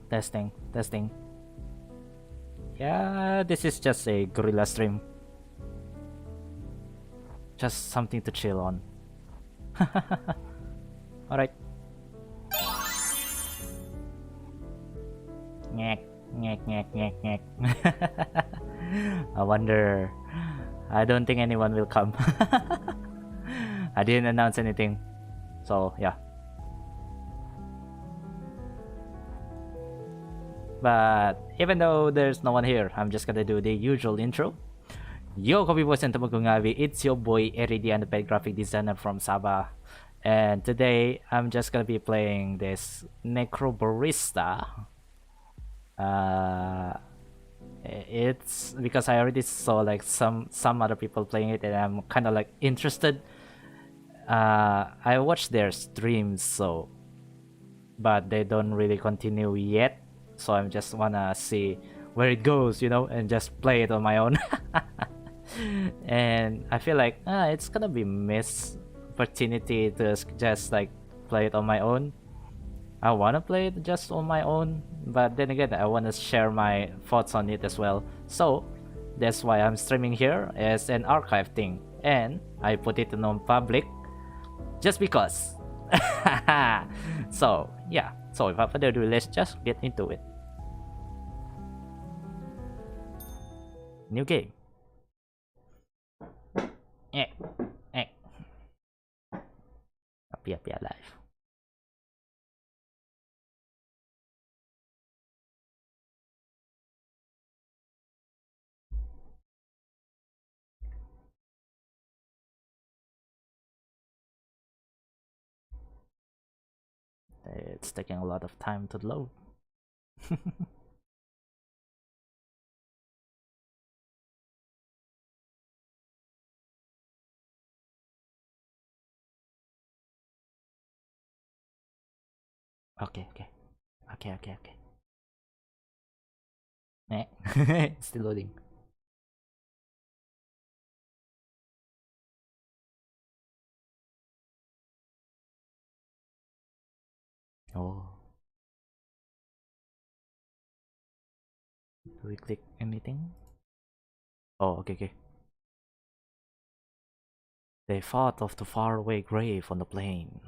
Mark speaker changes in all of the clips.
Speaker 1: Testing, testing. Yeah, this is just a guerrilla stream. Just something to chill on. Alright. Ngek, ngek, ngek, ngek, ngek. I wonder. I don't think anyone will come. I didn't announce anything. So, yeah. But even though there's no one here, I'm just gonna do the usual intro. Yo, copy boys and Tamagungavi, it's your boy Eri, the underpaid graphic designer from Sabah. And today, I'm just gonna be playing this Necrobarista. It's because I already saw like some other people playing it, and I'm kind of like interested. I watched their streams, so but they don't really continue yet, so I just wanna see where it goes, you know, and just play it on my own. And I feel like it's gonna be missed opportunity to just like play it on my own. I wanna play it just on my own, but then again, I wanna share my thoughts on it as well. So that's why I'm streaming here as an archive thing, and I put it on public just because. So yeah, so without further ado, let's just get into it. New game. Happy alive. It's taking a lot of time to load. Okay. Still loading. Oh. Do we click anything? Oh, okay. They thought of the faraway grave on the plain.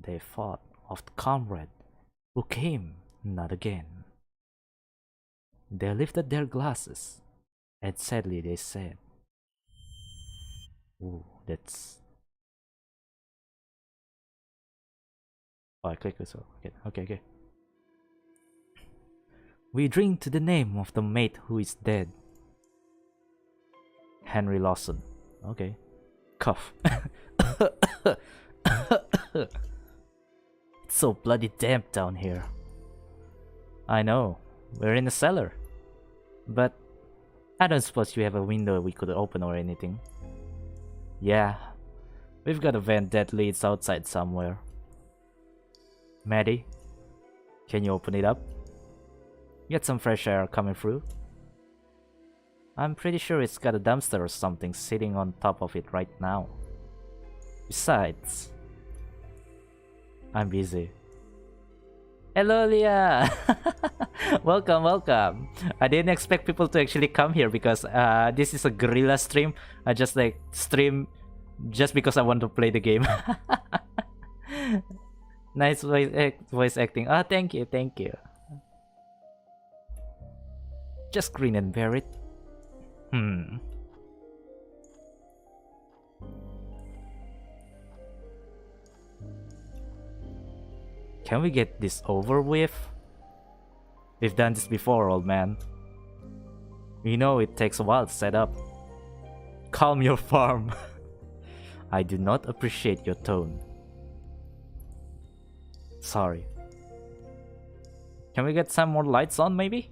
Speaker 1: They thought of the comrade who came not again. They lifted their glasses, and sadly they said, "Ooh, that's..." Oh, I click this. Okay. "We drink to the name of the mate who is dead. Henry Lawson." Okay. Cough. It's so bloody damp down here. I know. We're in the cellar. But I don't suppose you have a window we could open or anything. Yeah. We've got a vent that leads outside somewhere. Maddie, can you open it up? Get some fresh air coming through. I'm pretty sure it's got a dumpster or something sitting on top of it right now. Besides, I'm busy. Hello, Leah! Welcome. I didn't expect people to actually come here because this is a guerrilla stream. I just like stream just because I want to play the game. Nice voice acting. Ah, thank you. Just grin and bear it. Can we get this over with? We've done this before, old man. We know it takes a while to set up. Calm your farm. I do not appreciate your tone. Sorry. Can we get some more lights on, maybe?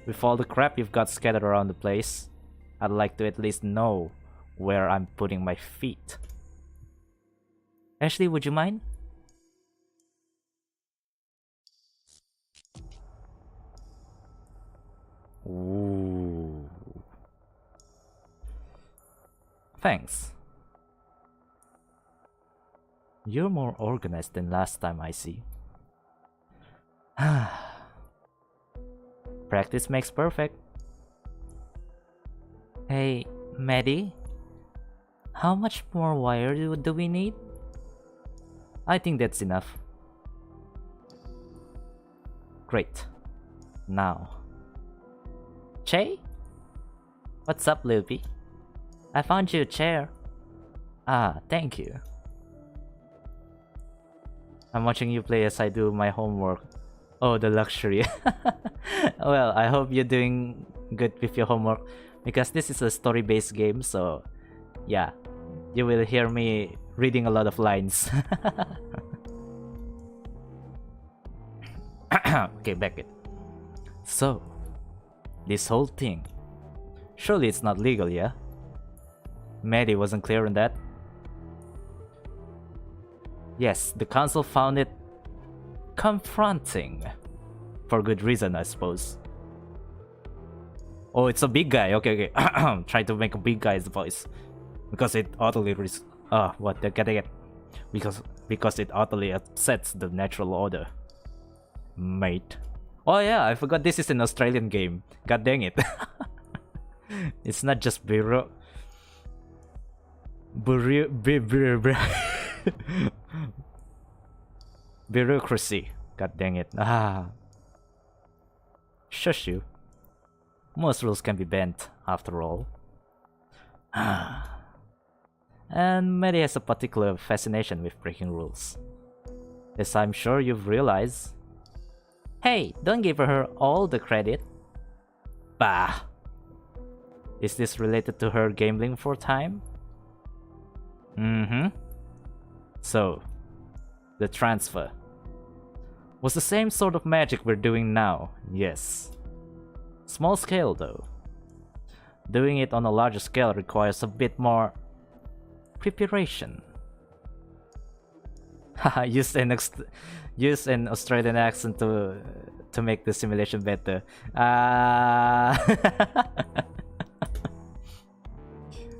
Speaker 1: With all the crap you've got scattered around the place, I'd like to at least know where I'm putting my feet. Ashley, would you mind? Ooh. Thanks. You're more organized than last time, I see. Practice makes perfect. Hey, Maddie, how much more wire do we need? I think that's enough. Great. Now. Che? What's up, Loopy? I found you a chair. Ah, thank you. I'm watching you play as I do my homework. Oh, the luxury. Well, I hope you're doing good with your homework, because this is a story-based game, so yeah, you will hear me reading a lot of lines. Okay, back it. So, this whole thing, surely it's not legal, yeah? Maddie wasn't clear on that. Yes, the council found it confronting. For good reason, I suppose. Oh, it's a big guy. Okay, okay. Try to make a big guy's voice. Because it utterly what they're getting it. Because it utterly upsets the natural order. Mate. Oh yeah, I forgot this is an Australian game. God dang it. It's not just bureaucracy. God dang it. Shush you. Most rules can be bent, after all. And Mary has a particular fascination with breaking rules. As I'm sure you've realized. Hey, don't give her all the credit. Bah! Is this related to her gambling for time? Mm-hmm. So, the transfer was the same sort of magic we're doing now, yes. Small scale though. Doing it on a larger scale requires a bit more preparation. Haha, use an Australian accent to make the simulation better.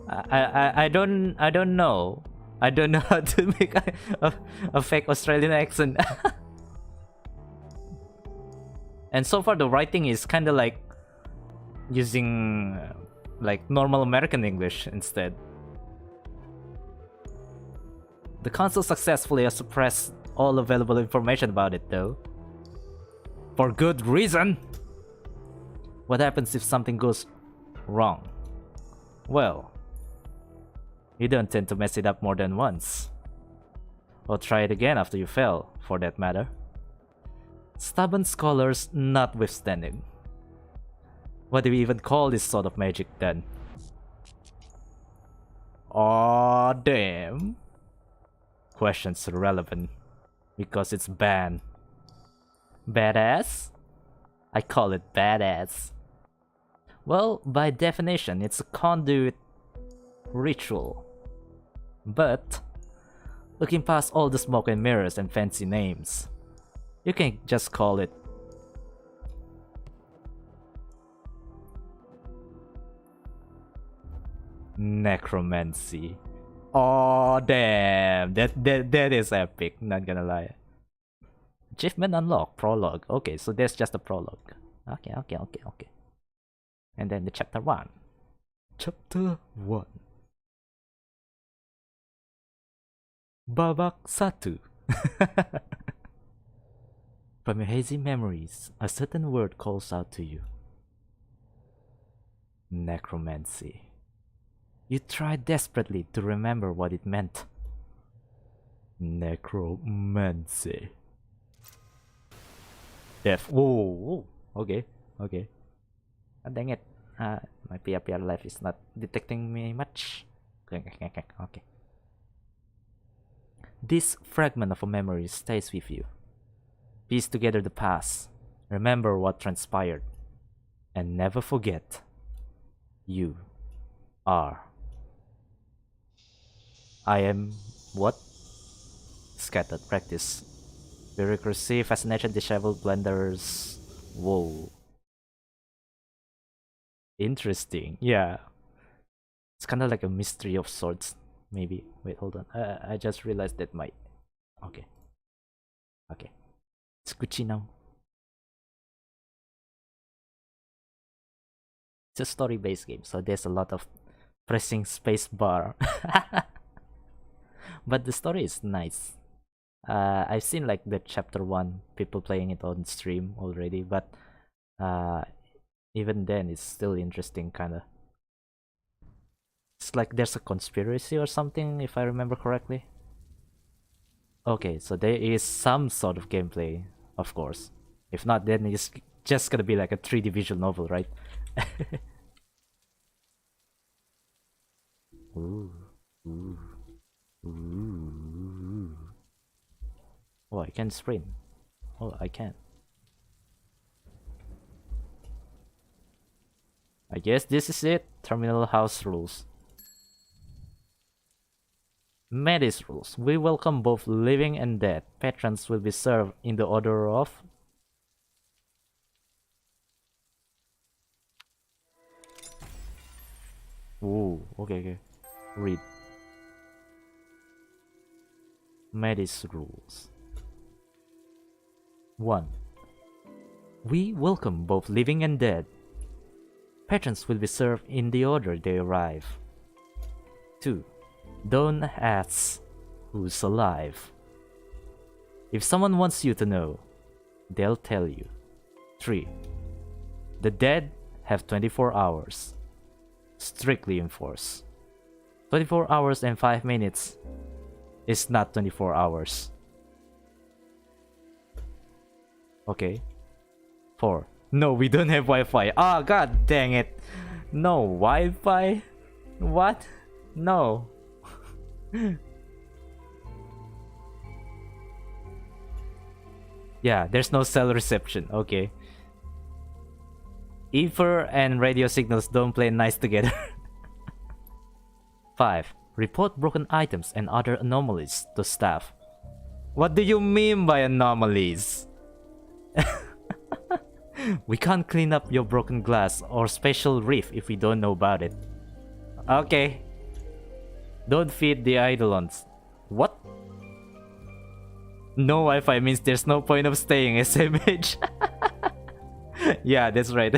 Speaker 1: I don't know. I don't know how to make a fake Australian accent. And so far the writing is kind of like using like normal American English instead. The council successfully suppressed all available information about it though. For good reason! What happens if something goes wrong? Well, you don't tend to mess it up more than once. Or try it again after you fail, for that matter. Stubborn scholars notwithstanding. What do we even call this sort of magic then? Aw, damn. Question's irrelevant, because it's banned. Badass? I call it badass. Well, by definition, it's a conduit ritual. But, looking past all the smoke and mirrors and fancy names, you can just call it necromancy. Oh damn, that is epic, not gonna lie. Achievement unlocked, prologue. Okay, so there's just a prologue. Okay. And then the chapter 1. Chapter 1. Babak Satu. From your hazy memories, a certain word calls out to you. Necromancy. You try desperately to remember what it meant. Necromancy. Death. Whoa. Okay. God dang it. My PRPR life is not detecting me much. Okay. This fragment of a memory stays with you. Piece together the past. Remember what transpired. And never forget. You are. I am what? Scattered practice. Bureaucracy, fascination, disheveled blenders. Whoa. Interesting. Yeah. It's kind of like a mystery of sorts. Maybe. Wait, hold on. I just realized that my... Okay. It's Gucci now. It's a story-based game, so there's a lot of pressing space bar. But the story is nice. I've seen like the chapter 1 people playing it on stream already, but even then it's still interesting kinda. It's like there's a conspiracy or something, if I remember correctly. Okay, so there is some sort of gameplay, of course. If not, then it's just gonna be like a 3D visual novel, right? Ooh, ooh, ooh. Oh, I can sprint. Oh, I can. I guess this is it. Terminal house rules. MyVT rules. We welcome both living and dead. Patrons will be served in the order of... Ooh, okay. Read. MyVT rules. 1. We welcome both living and dead. Patrons will be served in the order they arrive. 2. Don't ask who's alive. If someone wants you to know, they'll tell you. 3. The dead have 24 hours. Strictly enforced. 24 hours and 5 minutes is not 24 hours. Okay. 4. No, we don't have Wi-Fi. Ah, god dang it. No Wi-Fi? What? No. Yeah, there's no cell reception. Okay. Ether and radio signals don't play nice together. 5. Report broken items and other anomalies to staff. What do you mean by anomalies? We can't clean up your broken glass or special reef if we don't know about it. Okay. Don't feed the eidolons. What? No Wi-Fi means there's no point of staying, SMH. Yeah, that's right.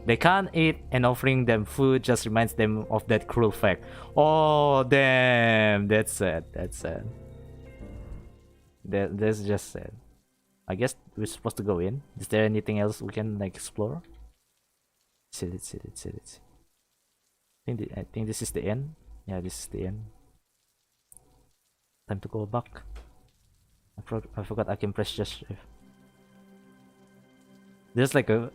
Speaker 1: They can't eat, and offering them food just reminds them of that cruel fact. Oh, damn. That's sad. That's sad. That's just sad. I guess we're supposed to go in. Is there anything else we can like explore? Let's see. I think this is the end. Yeah, this is the end. Time to go back. I forgot I can press just shift. There's like a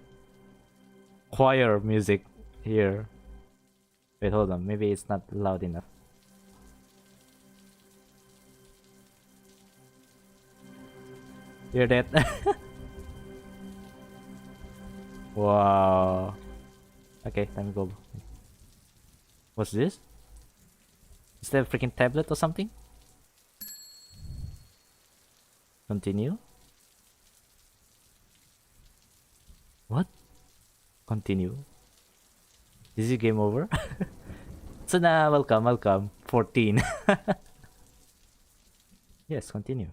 Speaker 1: choir music here. Wait, hold on. Maybe it's not loud enough. Hear that? Wow. Okay, time to go. What's this? Is that a freaking tablet or something? Continue? What? Continue? Is it game over? So now, welcome. 14. Yes, continue.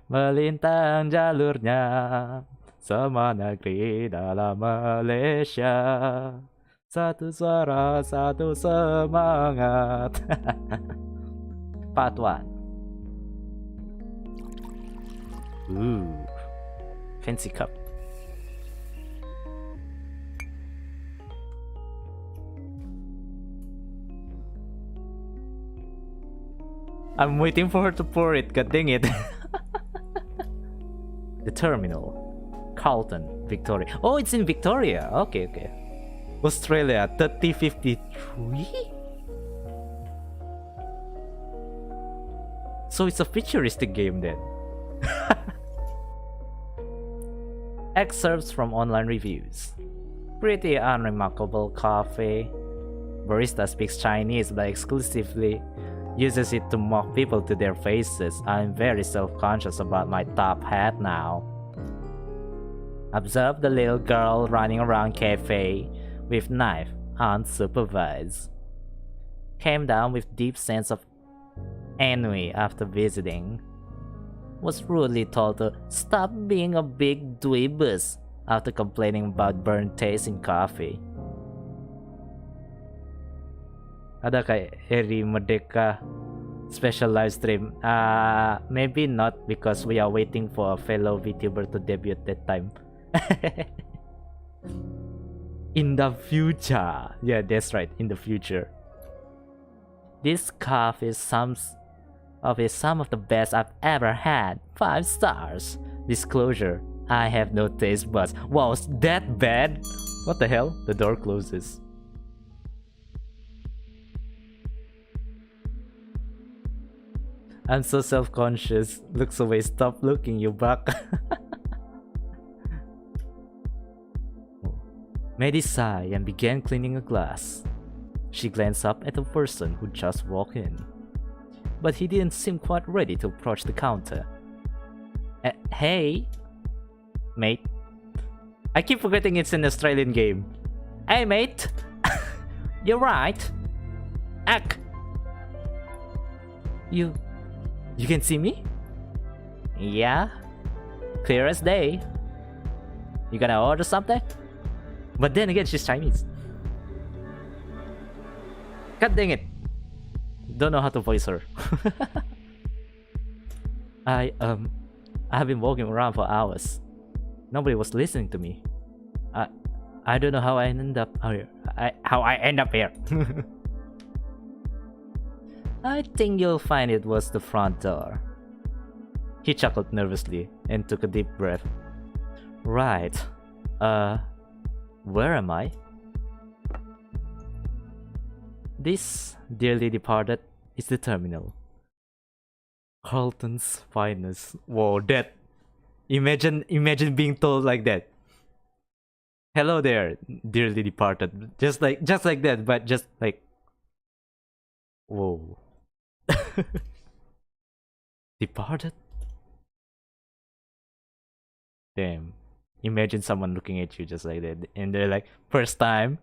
Speaker 1: Melintang jalurnya semua negeri dalam Malaysia. Satu suara, satu semangat. Part 1. Ooh, fancy cup. I'm waiting for her to pour it, god dang it. The terminal. Carlton, Victoria. Oh, it's in Victoria. Okay. Australia, 3053? So it's a futuristic game then. Excerpts from online reviews. Pretty unremarkable cafe. Barista speaks Chinese but exclusively uses it to mock people to their faces. I'm very self-conscious about my top hat now. Observe the little girl running around cafe with knife unsupervised. Came down with deep sense of ennui after visiting. was rudely told to stop being a big dweebus after complaining about burnt taste in coffee. Ada kayak Eri Merdeka special live stream? Maybe not, because we are waiting for a fellow VTuber to debut that time. In the future. Yeah, that's right, in the future. This coffee is some of the best I've ever had. 5 stars. Disclosure, I have no taste buds. Wow, is that bad? What the hell? The door closes. I'm so self-conscious. Looks away, stop looking, you buck. Maddie sighed and began cleaning a glass. She glanced up at the person who just walked in, but he didn't seem quite ready to approach the counter. Hey, mate. I keep forgetting it's an Australian game. Hey, mate. You're right. Ack. You can see me? Yeah. Clear as day. You gonna order something? But then again, she's Chinese. God dang it. Don't know how to voice her. I've been walking around for hours. Nobody was listening to me. I don't know how I end up here. How I end up here. I think you'll find it was the front door. He chuckled nervously and took a deep breath. Right. Where am I? This, dearly departed, is the terminal. Carlton's finest. Whoa, that. Imagine being told like that. Hello there, dearly departed. Just like that, but just like. Whoa. Departed? Damn. Imagine someone looking at you just like that, and they're like, first time.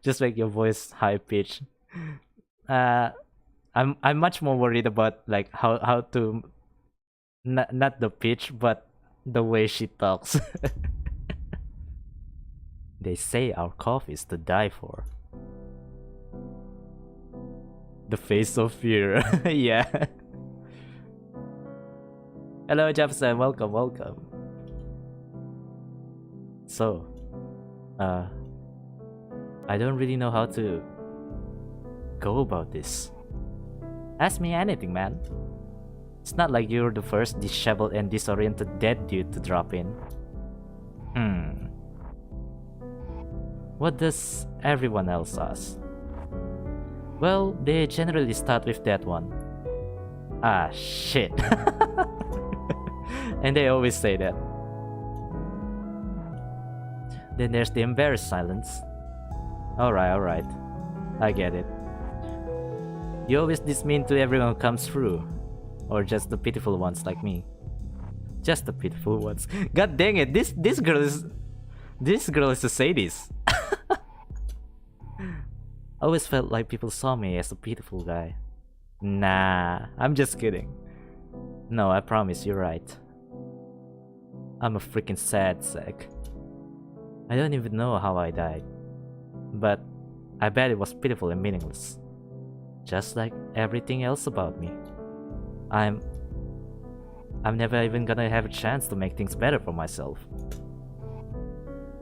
Speaker 1: Just like your voice high pitched. I'm much more worried about like how to not the pitch, but the way she talks. They say our coffee is to die for. The face of fear. Yeah. Hello Jefferson, welcome. So, I don't really know how to go about this. Ask me anything, man. It's not like you're the first disheveled and disoriented dead dude to drop in. What does everyone else ask? Well, they generally start with that one. Ah, shit. And they always say that. Then there's the embarrassed silence. Alright. I get it. You always this mean to everyone who comes through. Or just the pitiful ones like me. Just the pitiful ones. God dang it, this girl is a sadist. I always felt like people saw me as a pitiful guy. Nah, I'm just kidding. No, I promise you're right. I'm a freaking sad sack. I don't even know how I died. But I bet it was pitiful and meaningless. Just like everything else about me. I'm never even gonna have a chance to make things better for myself.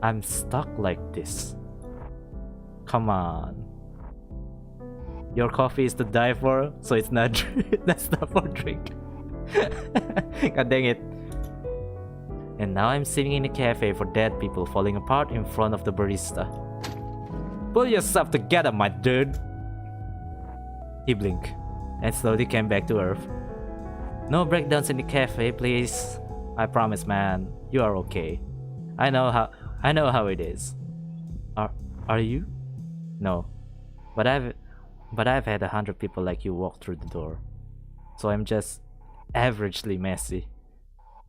Speaker 1: I'm stuck like this. Come on. Your coffee is to die for, so it's not that's not for drink. God dang it. And now I'm sitting in a cafe for dead people falling apart in front of the barista. Pull yourself together, my dude. He blinked and slowly came back to earth. No breakdowns in the cafe, please. I promise, man. You are okay. I know how it is. Are you? No. But I've had 100 people like you walk through the door. So I'm just averagely messy.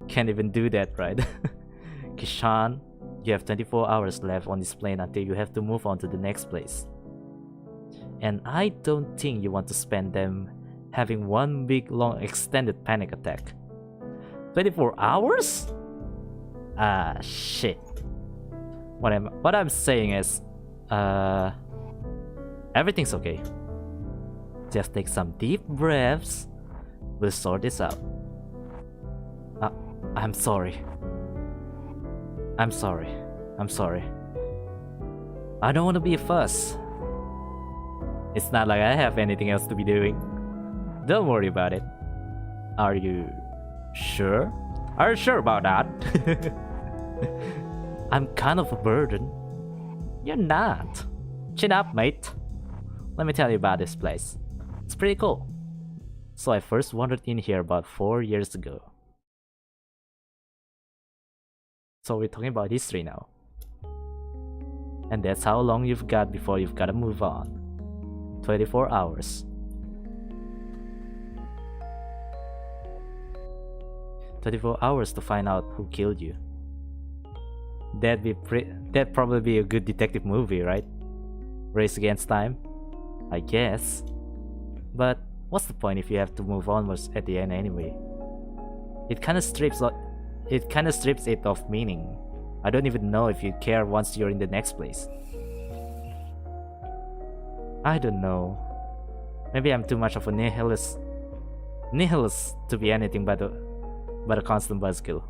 Speaker 1: Can't even do that, right? Kishan, you have 24 hours left on this plane until you have to move on to the next place. And I don't think you want to spend them having one big long extended panic attack. 24 hours? Ah, shit. What I'm saying is, everything's okay. Just take some deep breaths. We'll sort this out. I'm sorry. I'm sorry. I'm sorry. I don't want to be a fuss. It's not like I have anything else to be doing. Don't worry about it. Are you sure? Are you sure about that? I'm kind of a burden. You're not. Chin up, mate. Let me tell you about this place. It's pretty cool. So I first wandered in here about 4 years ago. So we're talking about history now. And that's how long you've got before you've gotta move on. 24 hours. 24 hours to find out who killed you. That'd probably be a good detective movie, right? Race Against Time? I guess. But what's the point if you have to move onwards at the end anyway? It kinda strips it of meaning. I don't even know if you care once you're in the next place. I don't know. Maybe I'm too much of a nihilist to be anything but a constant buzzkill.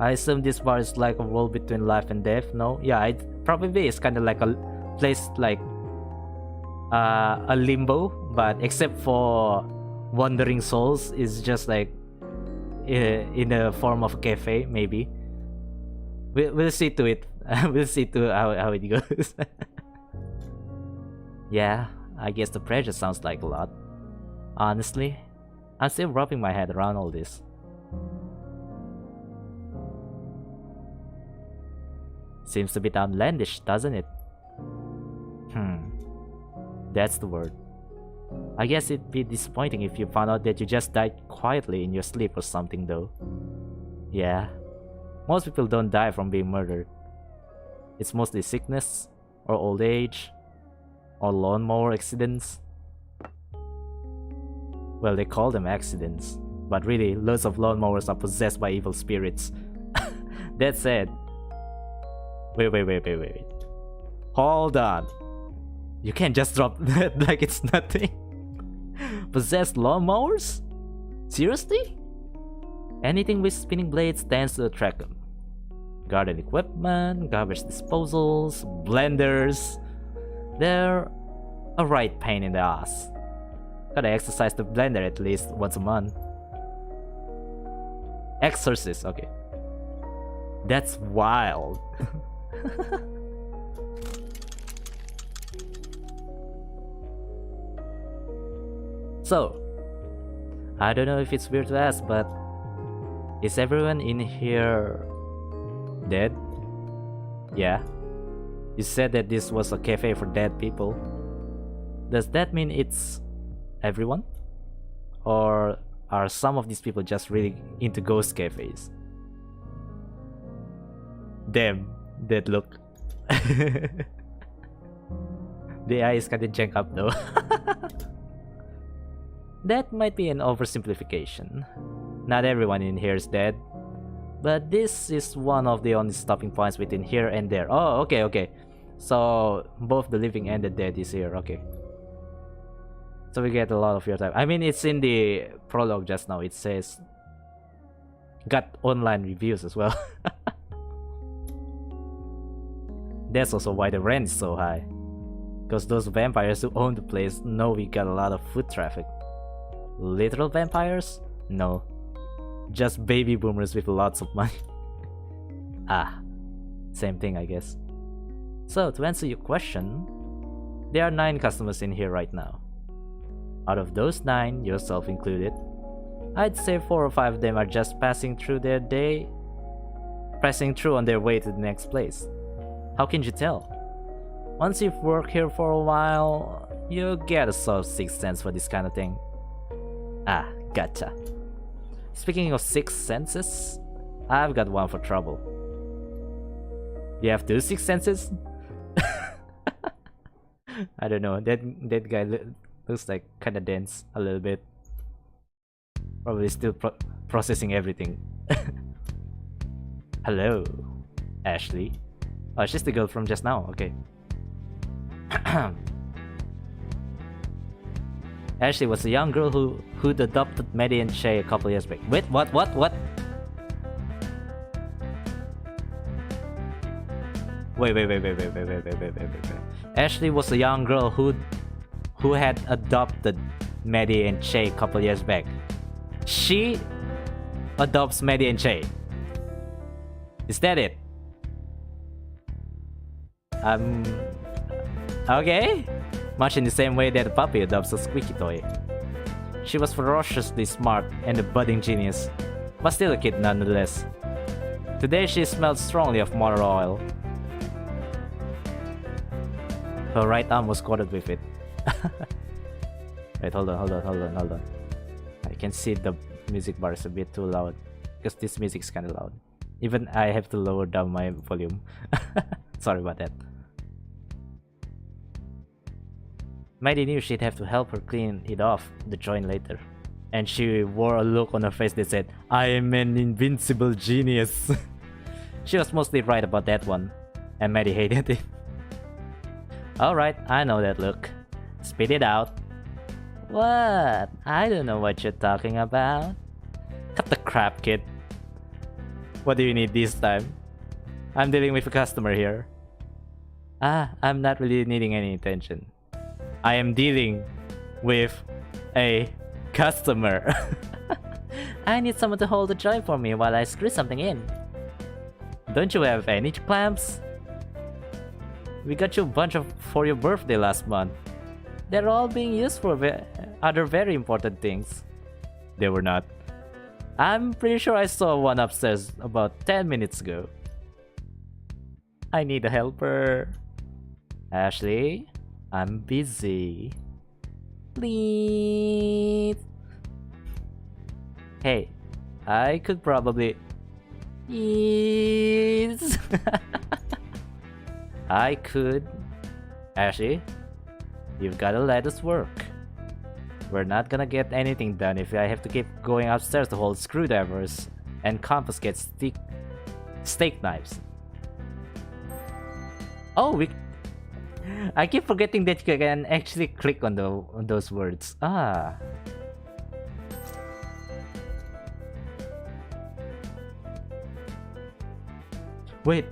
Speaker 1: I assume this bar is like a world between life and death. No? Yeah, it probably is kind of like a place like a limbo, but except for wandering souls, is just like in the form of a cafe, maybe. We'll see to it. We'll see to how it goes. Yeah, I guess the pressure sounds like a lot. Honestly, I'm still wrapping my head around all this. Seems a bit outlandish, doesn't it? That's the word. I guess it'd be disappointing if you found out that you just died quietly in your sleep or something, though. Yeah, most people don't die from being murdered. It's mostly sickness, or old age, or lawnmower accidents. Well, they call them accidents, but really, loads of lawnmowers are possessed by evil spirits. That said, wait. Hold on. You can't just drop that like it's nothing. Possessed lawnmowers? Seriously? Anything with spinning blades tends to attract them. Garden equipment, garbage disposals, blenders. They're a right pain in the ass. Gotta exercise the blender at least once a month. Exorcist, okay. That's wild. So, I don't know if it's weird to ask, but is everyone in here dead? Yeah. You said that this was a cafe for dead people. Does that mean it's everyone? Or are some of these people just really into ghost cafes? Damn, that look. The eye is kinda janked up though. That might be an oversimplification. Not everyone in here is dead. But this is one of the only stopping points between here and there. Oh, okay. So, both the living and the dead is here, okay. So we get a lot of your time. I mean, it's in the prologue just now. It says, got online reviews as well. That's also why the rent is so high. Because those vampires who own the place know we got a lot of foot traffic. Literal vampires? No. Just baby boomers with lots of money. Ah, same thing I guess. So to answer your question, there are 9 customers in here right now. Out of those 9, yourself included, I'd say 4 or 5 of them are just passing through on their way to the next place. How can you tell? Once you've worked here for a while, you get a sort of sixth sense for this kind of thing. Ah, gotcha. Speaking of sixth senses, I've got one for trouble. You have 2 sixth senses? I don't know, that guy Looks like kinda dense a little bit. Probably still processing everything. Hello, Ashley. Oh, she's the girl from just now. Okay. Ashley was a young girl who'd adopted Maddie and Shay a couple years back. Wait, what? Wait. Ashley was a young girl who had adopted Maddie and Shay a couple years back. She adopts Maddie and Shay. Is that it? Okay. Much in the same way that a puppy adopts a squeaky toy. She was ferociously smart and a budding genius, but still a kid nonetheless. Today she smelled strongly of motor oil. Her right arm was coated with it. Wait, hold on. I can see the music bar is a bit too loud, because this music is kinda loud. Even I have to lower down my volume. Sorry about that. Maddie knew she'd have to help her clean it off the joint later. And she wore a look on her face that said, I am an invincible genius. She was mostly right about that one, and Maddie hated it. Alright, I know that look. Spit it out. What? I don't know what you're talking about. Cut the crap, kid. What do you need this time? I'm dealing with a customer here. I'm not really needing any attention. I am dealing with a customer. I need someone to hold the joint for me while I screw something in. Don't you have any clamps? We got you a bunch for your birthday last month. They're all being used for other very important things. They were not. I'm pretty sure I saw one upstairs about 10 minutes ago. I need a helper. Ashley, I'm busy. Please. Hey, I could probably... Please. I could. Ashley, you've gotta let us work. We're not gonna get anything done if I have to keep going upstairs to hold screwdrivers and confiscate steak knives. Oh, I keep forgetting that you can actually click on those words. Ah. Wait.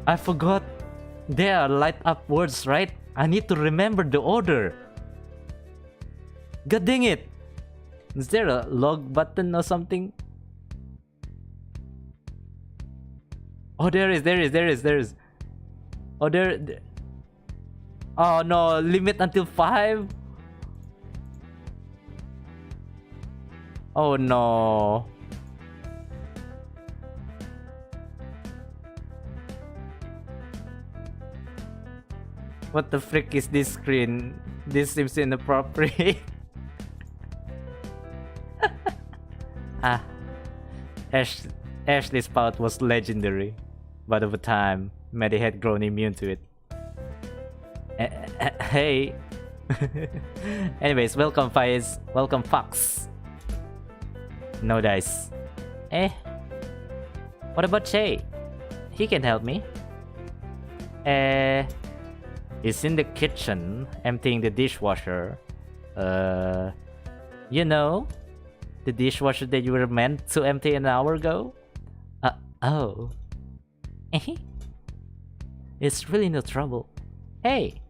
Speaker 1: I forgot. There are light up words, right? I need to remember the order. God dang it! Is there a log button or something? Oh, there is. Oh, there. Oh no, limit until 5? Oh no. What the frick is this screen? This seems inappropriate. Ashley's pout was legendary, but over time, Maddie had grown immune to it. Hey. Anyways, welcome Faiz. Welcome Fox. No dice. What about Shay? He can help me. He's in the kitchen, emptying the dishwasher. You know, the dishwasher that you were meant to empty an hour ago? Oh. It's really no trouble. Hey,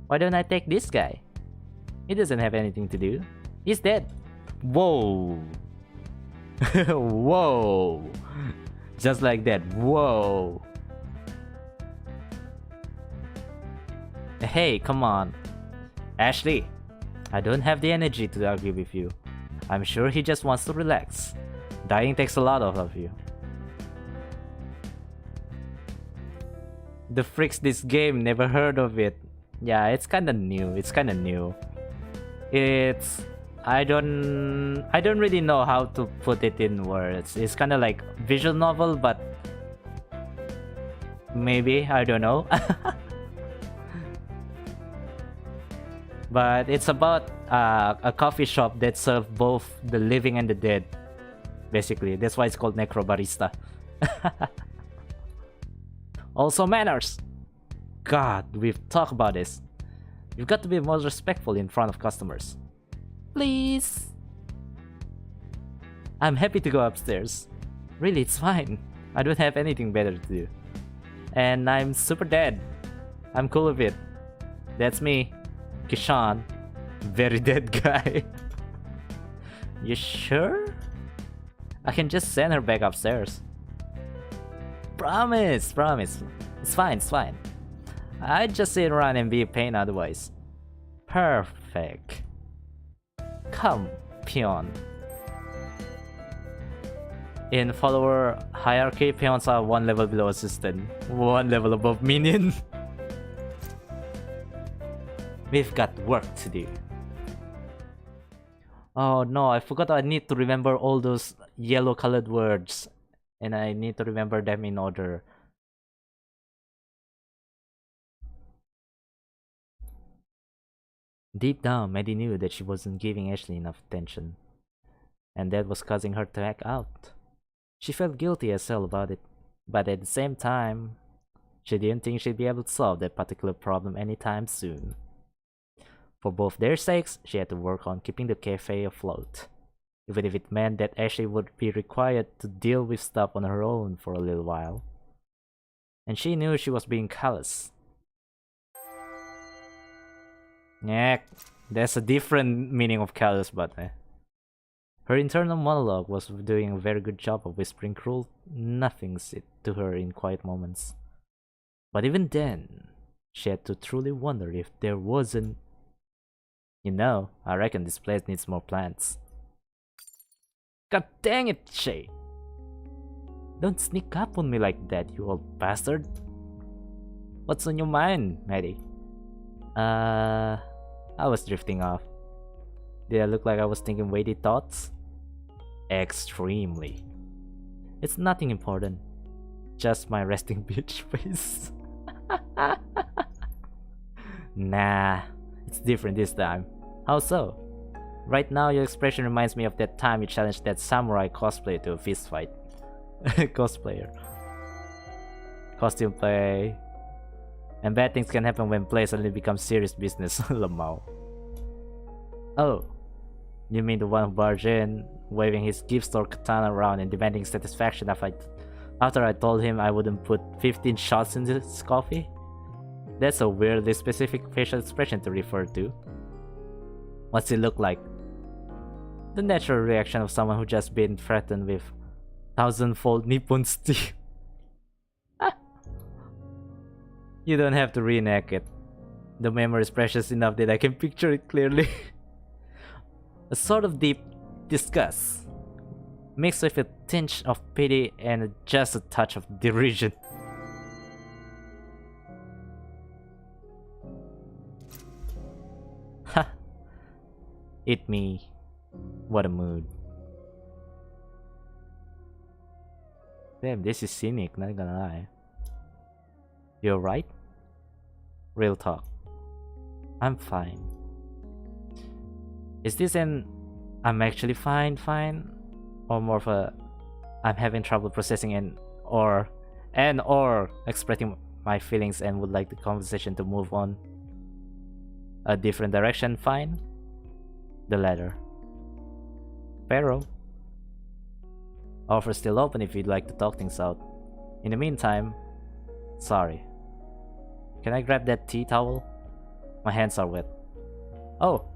Speaker 1: why don't I take this guy? He doesn't have anything to do. He's dead. Whoa. Whoa. Just like that. Whoa. Hey, come on. Ashley, I don't have the energy to argue with you. I'm sure he just wants to relax. Dying takes a lot of you. The freaks this game, never heard of it. Yeah, it's kinda new. I don't really know how to put it in words. It's kind of like visual novel, but maybe, I don't know. But it's about a coffee shop that serves both the living and the dead. Basically, that's why it's called Necrobarista. Also manners. God, we've talked about this. You've got to be more respectful in front of customers. Please. I'm happy to go upstairs. Really, it's fine. I don't have anything better to do. And I'm super dead. I'm cool with it. That's me, Kishan. Very dead guy. You sure? I can just send her back upstairs. Promise, promise. It's fine, it's fine. I'd just sit around and be a pain otherwise. Perfect. Come, peon. In follower hierarchy, peons are one level below assistant, one level above minion. We've got work to do. Oh no, I forgot I need to remember all those yellow colored words. And I need to remember them in order. Deep down, Maddie knew that she wasn't giving Ashley enough attention. And that was causing her to act out. She felt guilty as hell about it. But at the same time, she didn't think she'd be able to solve that particular problem anytime soon. For both their sakes, she had to work on keeping the cafe afloat. Even if it meant that Ashley would be required to deal with stuff on her own for a little while. And she knew she was being callous. Yeah, there's a different meaning of callous, but her internal monologue was doing a very good job of whispering cruel nothings to her in quiet moments. But even then, she had to truly wonder if there wasn't... You know, I reckon this place needs more plants. God dang it, Shay! Don't sneak up on me like that, you old bastard! What's on your mind, Maddie? I was drifting off. Did I look like I was thinking weighty thoughts? Extremely. It's nothing important. Just my resting bitch face. Nah, it's different this time. How so? Right now, your expression reminds me of that time you challenged that samurai cosplayer to a fist fight. Cosplayer. Costume play. And bad things can happen when play suddenly becomes serious business. Lamau. Oh, you mean the one who barged in, waving his gift store katana around and demanding satisfaction after I told him I wouldn't put 15 shots in this coffee? That's a weirdly specific facial expression to refer to. What's it look like? The natural reaction of someone who just been threatened with thousand-fold Nippon steel. You don't have to reenact it. The memory is precious enough that I can picture it clearly. A sort of deep disgust, mixed with a tinge of pity and just a touch of derision. Ha! Eat me. What a mood. Damn, this is cynic, not gonna lie. You're right? Real talk. I'm fine. Is this an I'm actually fine, or more of a I'm having trouble processing and or expressing my feelings and would like the conversation to move on a different direction fine? The latter. Pero. Offer still open if you'd like to talk things out. In the meantime, sorry. Can I grab that tea towel? My hands are wet. Oh,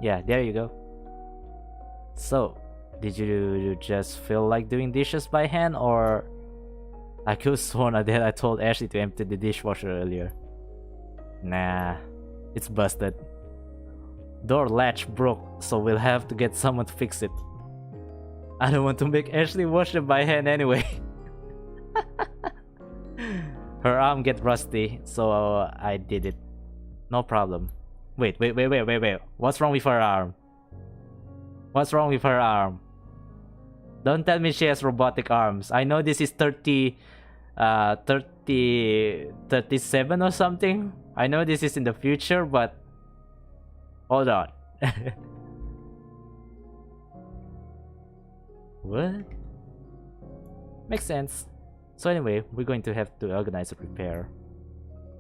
Speaker 1: yeah, there you go. So, did you just feel like doing dishes by hand, or... I could have sworn that I told Ashley to empty the dishwasher earlier. Nah, it's busted. Door latch broke, so we'll have to get someone to fix it. I don't want to make Ashley wash it by hand anyway. Her arm get rusty, so I did it. No problem. Wait. What's wrong with her arm? What's wrong with her arm? Don't tell me she has robotic arms. I know this is 37 or something. I know this is in the future, but hold on. What? Makes sense. So anyway, we're going to have to organize a repair.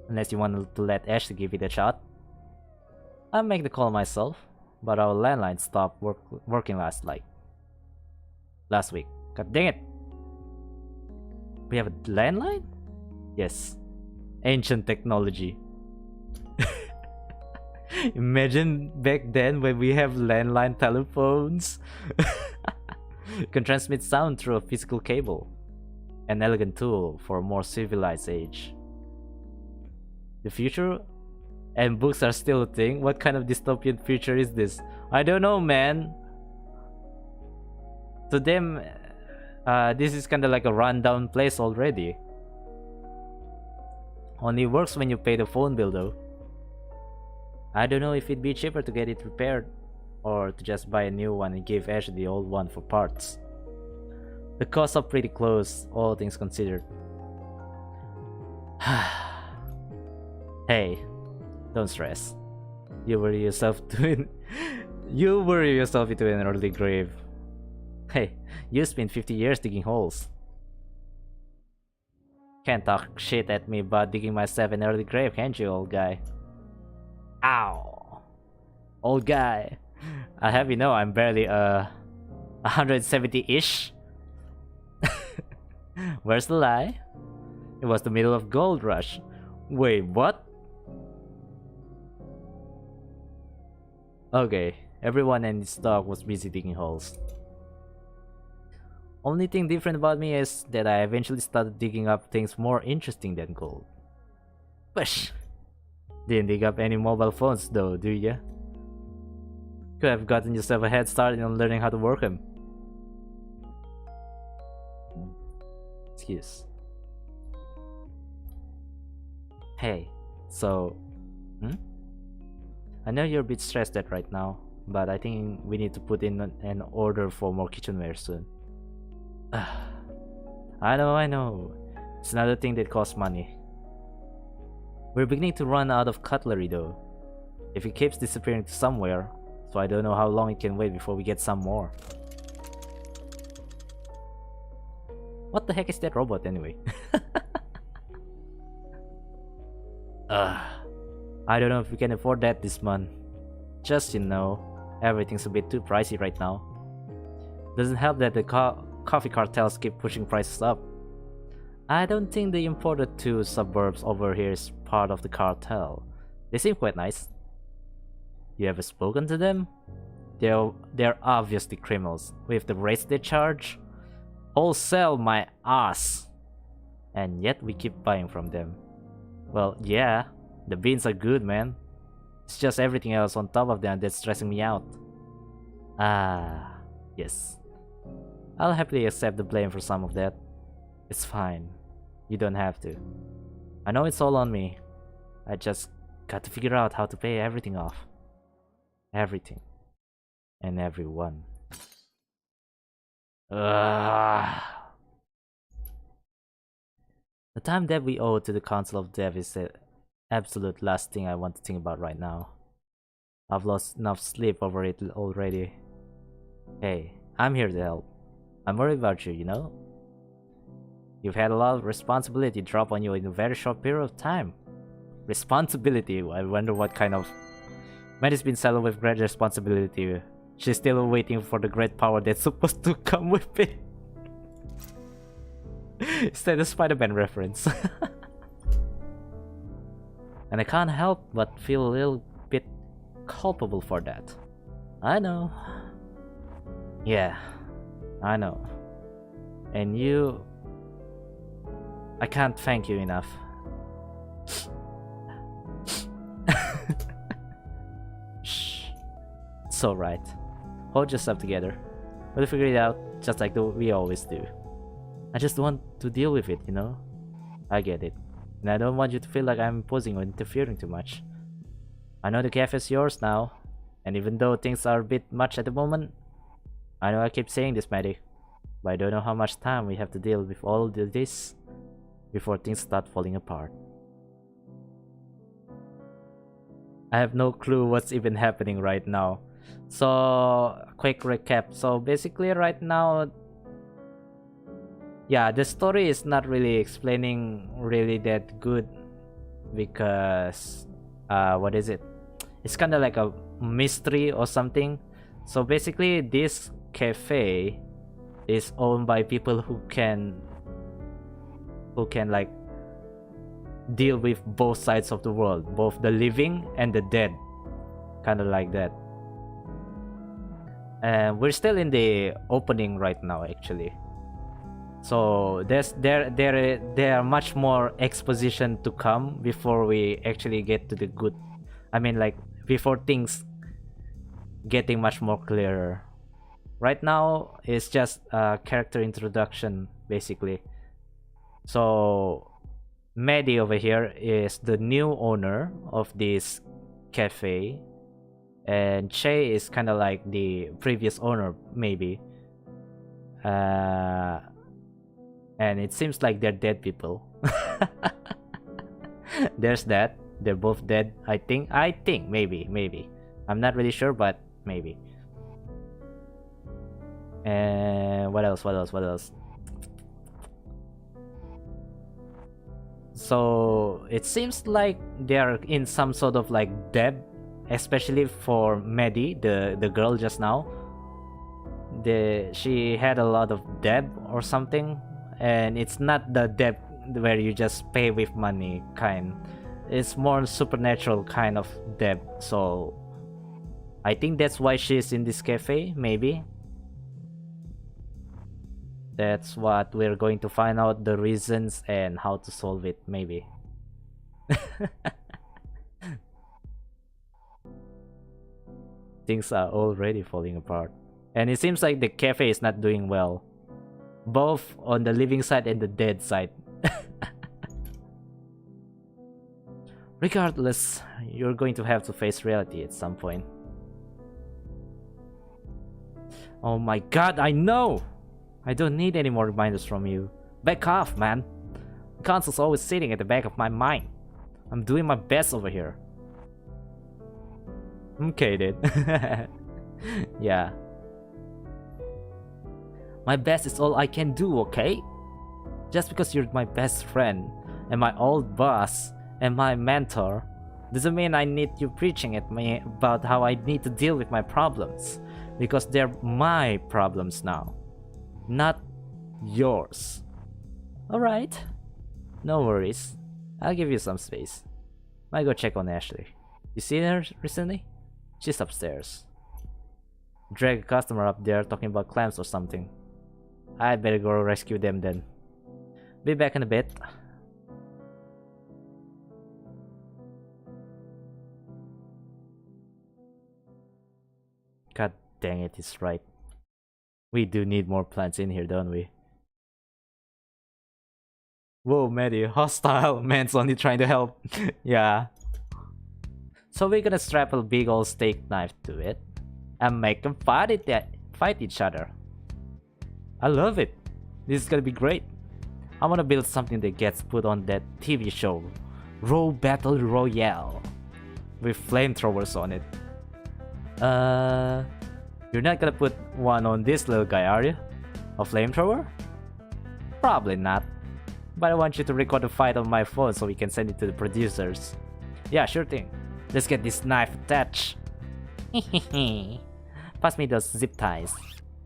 Speaker 1: Unless you want to let Ashley give it a shot. I'll make the call myself, but our landline stopped working last week. God dang it! We have a landline? Yes. Ancient technology. Imagine back then when we have landline telephones. You can transmit sound through a physical cable. An elegant tool for a more civilized age. The future? And books are still a thing? What kind of dystopian future is this? I don't know, man. To them, this is kinda like a rundown place already. Only works when you pay the phone bill though. I don't know if it'd be cheaper to get it repaired or to just buy a new one and give Ash the old one for parts. The costs are pretty close, all things considered. Hey, don't stress. You worry yourself into an early grave. Hey, you spent 50 years digging holes. Can't talk shit at me about digging myself an early grave, can't you, old guy? Ow! Old guy. I have you know I'm barely 170-ish. Where's the lie? It was the middle of gold rush. Wait, what? Okay, everyone in this dog was busy digging holes. Only thing different about me is that I eventually started digging up things more interesting than gold. Push! Didn't dig up any mobile phones though, do ya? Could have gotten yourself a head start on learning how to work them. Excuse. Hey, so... I know you're a bit stressed out right now, but I think we need to put in an order for more kitchenware soon. I know. It's another thing that costs money. We're beginning to run out of cutlery though. If it keeps disappearing to somewhere, so I don't know how long it can wait before we get some more. What the heck is that robot anyway? I don't know if we can afford that this month. Just everything's a bit too pricey right now. Doesn't help that the coffee cartels keep pushing prices up. I don't think the imported two suburbs over here is part of the cartel. They seem quite nice. You ever spoken to them? They're obviously criminals. With the rates they charge, wholesale my ass. And yet we keep buying from them. Well, yeah, the beans are good, man. It's just everything else on top of them that's stressing me out. Ah, yes. I'll happily accept the blame for some of that. It's fine. You don't have to. I know it's all on me. I just got to figure out how to pay everything off. Everything. And everyone. The time that we owe to the Council of Death is the absolute last thing I want to think about right now. I've lost enough sleep over it already. Hey, I'm here to help. I'm worried about you, You've had a lot of responsibility drop on you in a very short period of time. Responsibility? I wonder what kind of... Maddie's been saddled with great responsibility. She's still waiting for the great power that's supposed to come with it. Is that a Spider-Man reference? And I can't help but feel a little bit culpable for that. I know. Yeah, I know. And you... I can't thank you enough. Shh. It's alright. Hold yourself together. We'll figure it out just like we always do. I just want to deal with it, I get it. And I don't want you to feel like I'm imposing or interfering too much. I know the cafe is yours now. And even though things are a bit much at the moment, I know I keep saying this, Maddie, but I don't know how much time we have to deal with all of this before things start falling apart. I have no clue what's even happening right now. So, quick recap. So basically right now, yeah, the story is not really explaining really that good because what is it? It's kind of like a mystery or something. So basically this cafe is owned by people who can like deal with both sides of the world, both the living and the dead, kind of like that. And we're still in the opening right now, actually. So there are much more exposition to come before we actually get to the good. I mean, like before things getting much more clearer. Right now it's just a character introduction, basically. So Maddie over here is the new owner of this cafe, and Che is kind of like the previous owner, maybe. And it seems like they're dead people. There's that. They're both dead. I think. Maybe. I'm not really sure, but maybe. And what else? So it seems like they're in some sort of like debt, especially for Maddie, the girl just now. She had a lot of debt or something, and it's not the debt where you just pay with money kind. It's more supernatural kind of debt. So I think that's why she's in this cafe, maybe. That's what we're going to find out, the reasons and how to solve it, maybe. Things are already falling apart. And it seems like the cafe is not doing well, both on the living side and the dead side. Regardless, you're going to have to face reality at some point. Oh my god, I know! I don't need any more reminders from you. Back off, man. The console's always sitting at the back of my mind. I'm doing my best over here. Okay, dude. Yeah. My best is all I can do, okay? Just because you're my best friend and my old boss and my mentor doesn't mean I need you preaching at me about how I need to deal with my problems, because they're my problems now, not yours. Alright, no worries. I'll give you some space. Might go check on Ashley. You seen her recently? She's upstairs. Drag a customer up there talking about clams or something. I'd better go rescue them then. Be back in a bit. God dang it, he's right. We do need more plants in here, don't we? Whoa, Maddie, hostile. Man's only trying to help. Yeah. So we're gonna strap a big old steak knife to it and make them fight each other. I love it. This is gonna be great. I wanna build something that gets put on that TV show, Raw Battle Royale, with flamethrowers on it. You're not gonna put one on this little guy, are you? A flamethrower? Probably not. But I want you to record the fight on my phone so we can send it to the producers. Yeah, sure thing. Let's get this knife attached. Pass me those zip ties.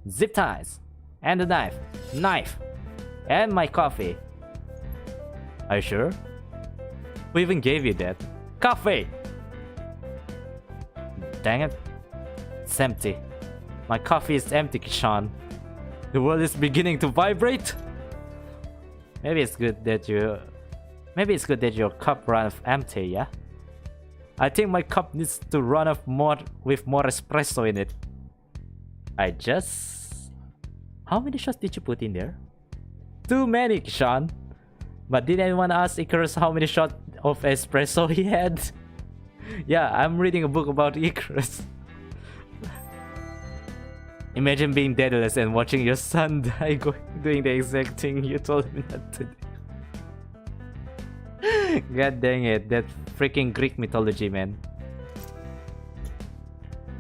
Speaker 1: Zip ties! And the knife. Knife! And my coffee. Are you sure? Who even gave you that? Coffee! Dang it. It's empty. My coffee is empty, Kishan. The world is beginning to vibrate. Maybe it's good that your cup runs empty, yeah? I think my cup needs to run off more with more espresso in it. How many shots did you put in there? Too many, Kishan. But did anyone ask Icarus how many shots of espresso he had? Yeah, I'm reading a book about Icarus. Imagine being daedalus and watching your son die doing the exact thing you told him not to do. God dang it, that freaking Greek mythology, man.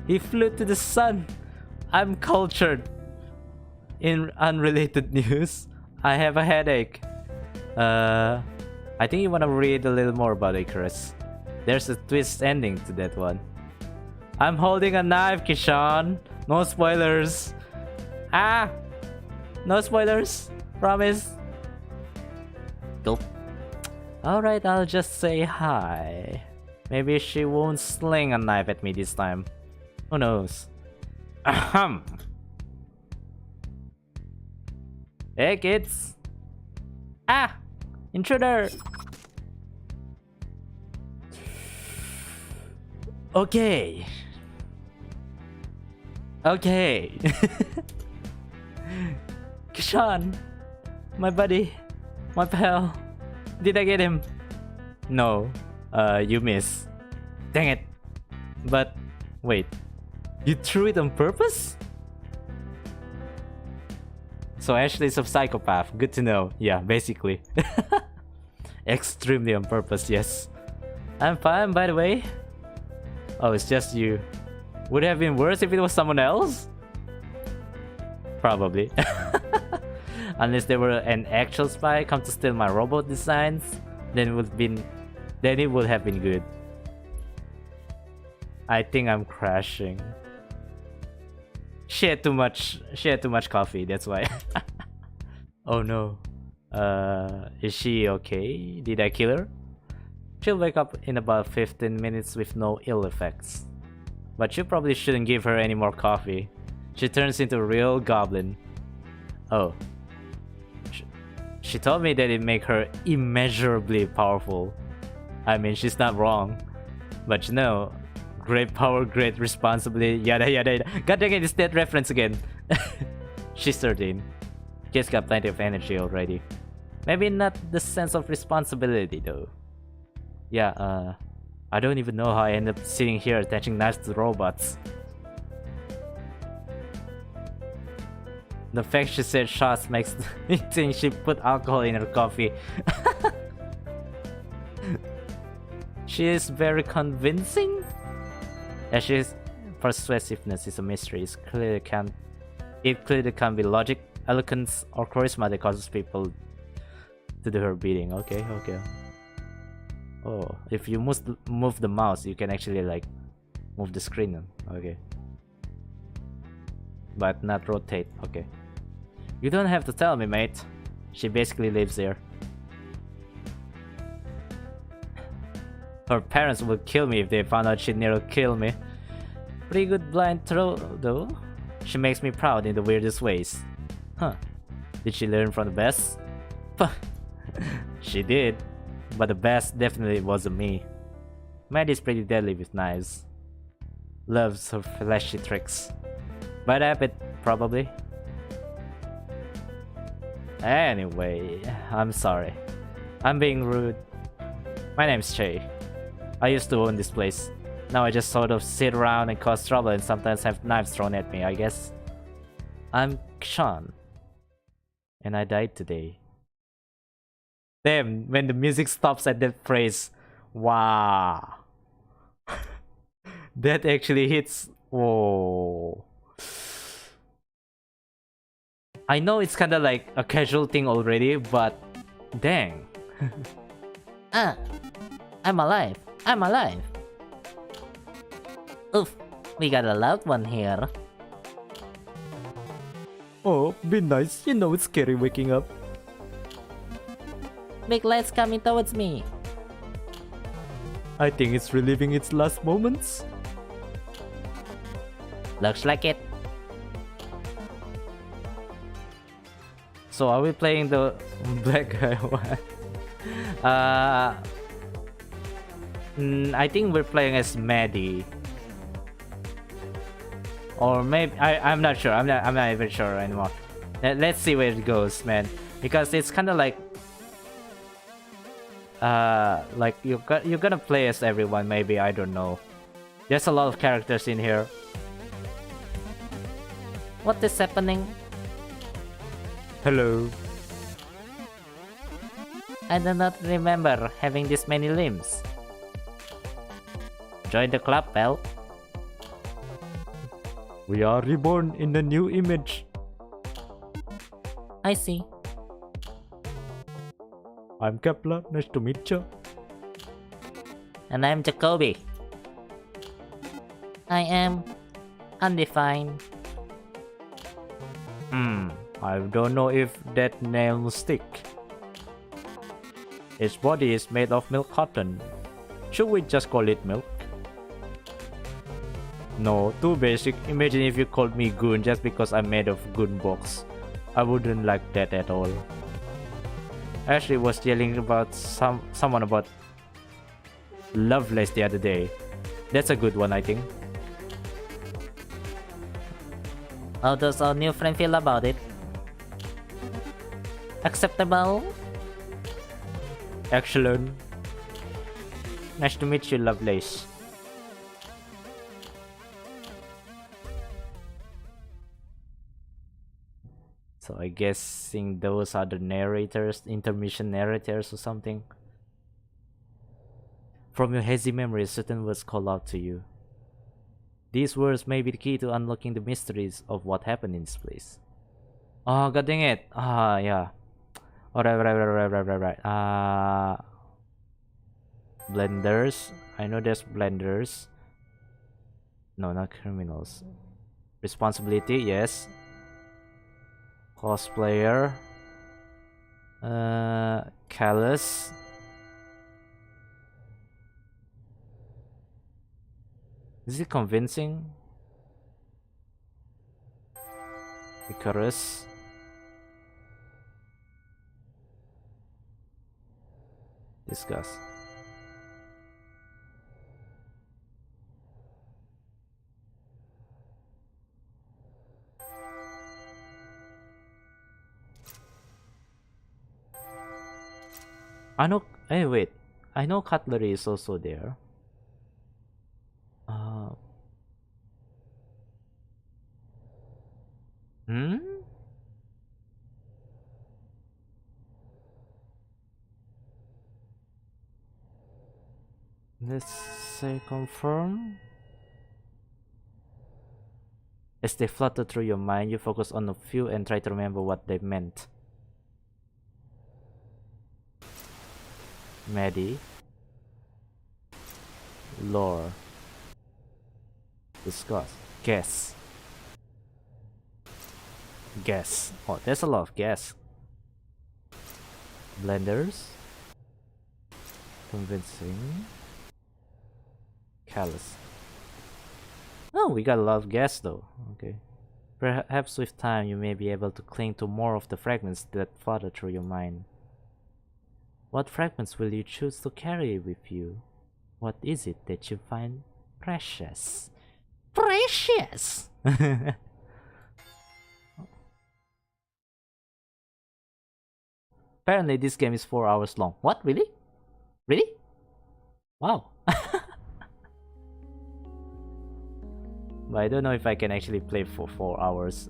Speaker 1: He flew to the sun. I'm cultured. In unrelated news, I have a headache. I think you wanna read a little more about Icarus. There's a twist ending to that one. I'm holding a knife, Kishan. No spoilers. Ah! No spoilers. Promise. Gulp. Alright, I'll just say hi. Maybe she won't sling a knife at me this time. Who knows? Ahem. Hey kids! Ah! Intruder! Okay. Okay. Kishan! My buddy. My pal. Did I get him? No. You miss. Dang it. But, wait. You threw it on purpose? So Ashley's a psychopath. Good to know. Yeah, basically. Extremely on purpose, yes. I'm fine, by the way. Oh, it's just you. Would it have been worse if it was someone else? Probably. Unless they were an actual spy come to steal my robot designs, then it would have been good. I think I'm crashing. She had too much coffee, that's why. Oh no. Is she okay? Did I kill her? She'll wake up in about 15 minutes with no ill effects. But you probably shouldn't give her any more coffee. She turns into a real goblin. Oh. She told me that it make her immeasurably powerful. I mean, she's not wrong. But you know, great power, great responsibility, yada yada yada. God dang it, it's that reference again. She's 13. Kid's got plenty of energy already. Maybe not the sense of responsibility though. Yeah, I don't even know how I end up sitting here attaching knives to robots. The fact she said shots makes me think she put alcohol in her coffee. She is very convincing. Ashley's persuasiveness is a mystery. It clearly can't be logic, eloquence, or charisma that causes people to do her bidding. Okay. Oh, if you move the mouse, you can actually like move the screen. Okay. But not rotate. Okay. You don't have to tell me, mate. She basically lives there. Her parents would kill me if they found out she nearly killed me. Pretty good blind throw, though. She makes me proud in the weirdest ways. Huh. Did she learn from the best? She did. But the best definitely wasn't me. Maddie's pretty deadly with knives. Loves her flashy tricks. Bad habit, probably. Anyway, I'm sorry. I'm being rude. My name's Che. I used to own this place. Now I just sort of sit around and cause trouble and sometimes have knives thrown at me, I guess. I'm Kshan. And I died today. Damn, when the music stops at that phrase. Wow. That actually hits. Whoa. I know it's kinda like a casual thing already, but dang. I'm alive. I'm alive. Oof, we got a loud one here. Oh, be nice. You know it's scary waking up. Big lights coming towards me. I think it's reliving its last moments. Looks like it. So are we playing the black guy one? I think we're playing as Maddie. Or maybe I'm not sure. I'm not even sure anymore. Let's see where it goes, man. Because it's kind of like you're gonna play as everyone. Maybe, I don't know. There's a lot of characters in here. What is happening? Hello. I do not remember having this many limbs. Join the club, pal. We are reborn in a new image. I see. I'm Kepler, nice to meet you. And I'm Jacoby. I am undefined. I don't know if that name will stick. Its body is made of milk cotton. Should we just call it milk? No, too basic. Imagine if you called me Goon just because I'm made of Goon box. I wouldn't like that at all. Ashley was yelling about someone about Lovelace the other day. That's a good one, I think. How does our new friend feel about it? Acceptable? Excellent. Nice to meet you, Lovelace. So I guessing those are the narrators, intermission narrators or something. From your hazy memory, certain words call out to you. These words may be the key to unlocking the mysteries of what happened in this place. Oh, god dang it. Yeah. Right. Blenders. I know there's blenders. No, not criminals. Responsibility, yes. Cosplayer. Callous. Is it convincing? Icarus. Discuss. I know. Hey, wait. I know cutlery is also there. Let's say confirm. As they flutter through your mind, you focus on a few and try to remember what they meant. Maddie. Lore. Discuss. Guess. Guess. Oh, there's a lot of guess. Blenders. Convincing. Callous. Oh, we got a lot of guess though. Okay. Perhaps with time you may be able to cling to more of the fragments that flutter through your mind. What fragments will you choose to carry with you? What is it that you find precious? Precious! Apparently this game is 4 hours long. What? Really? Really? Wow. But I don't know if I can actually play for 4 hours.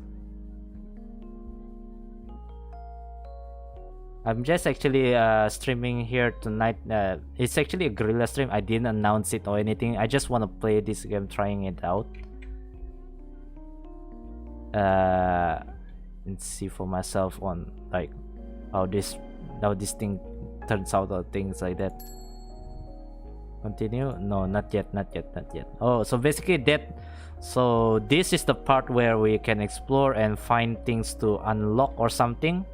Speaker 1: I'm just actually streaming here tonight. It's actually a guerrilla stream. I didn't announce it or anything. I just want to play this game, trying it out. And see for myself on like how this thing turns out or things like that. Continue? No, not yet. Oh, so basically that. So this is the part where we can explore and find things to unlock or something.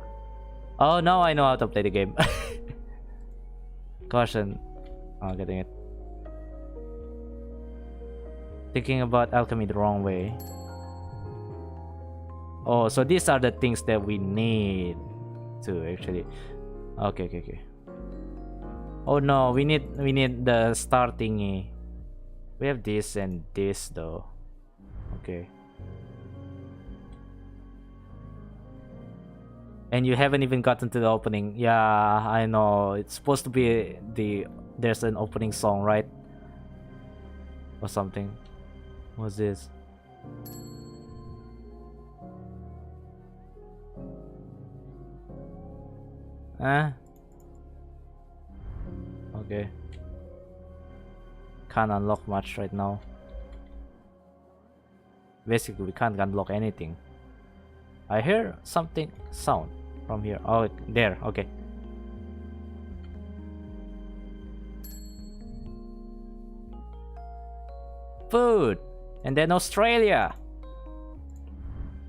Speaker 1: Oh, now I know how to play the game. Caution. Oh, getting it. Thinking about alchemy the wrong way. Oh, so these are the things that we need to actually. Okay. Oh no, we need the star thingy. We have this and this though. Okay. And you haven't even gotten to the opening. Yeah, I know. It's supposed to be there's an opening song, right? Or something. What's this? Huh? Okay. Can't unlock much right now. Basically, we can't unlock anything. I hear something sound from here. Oh, there. Okay. Food! And then Australia!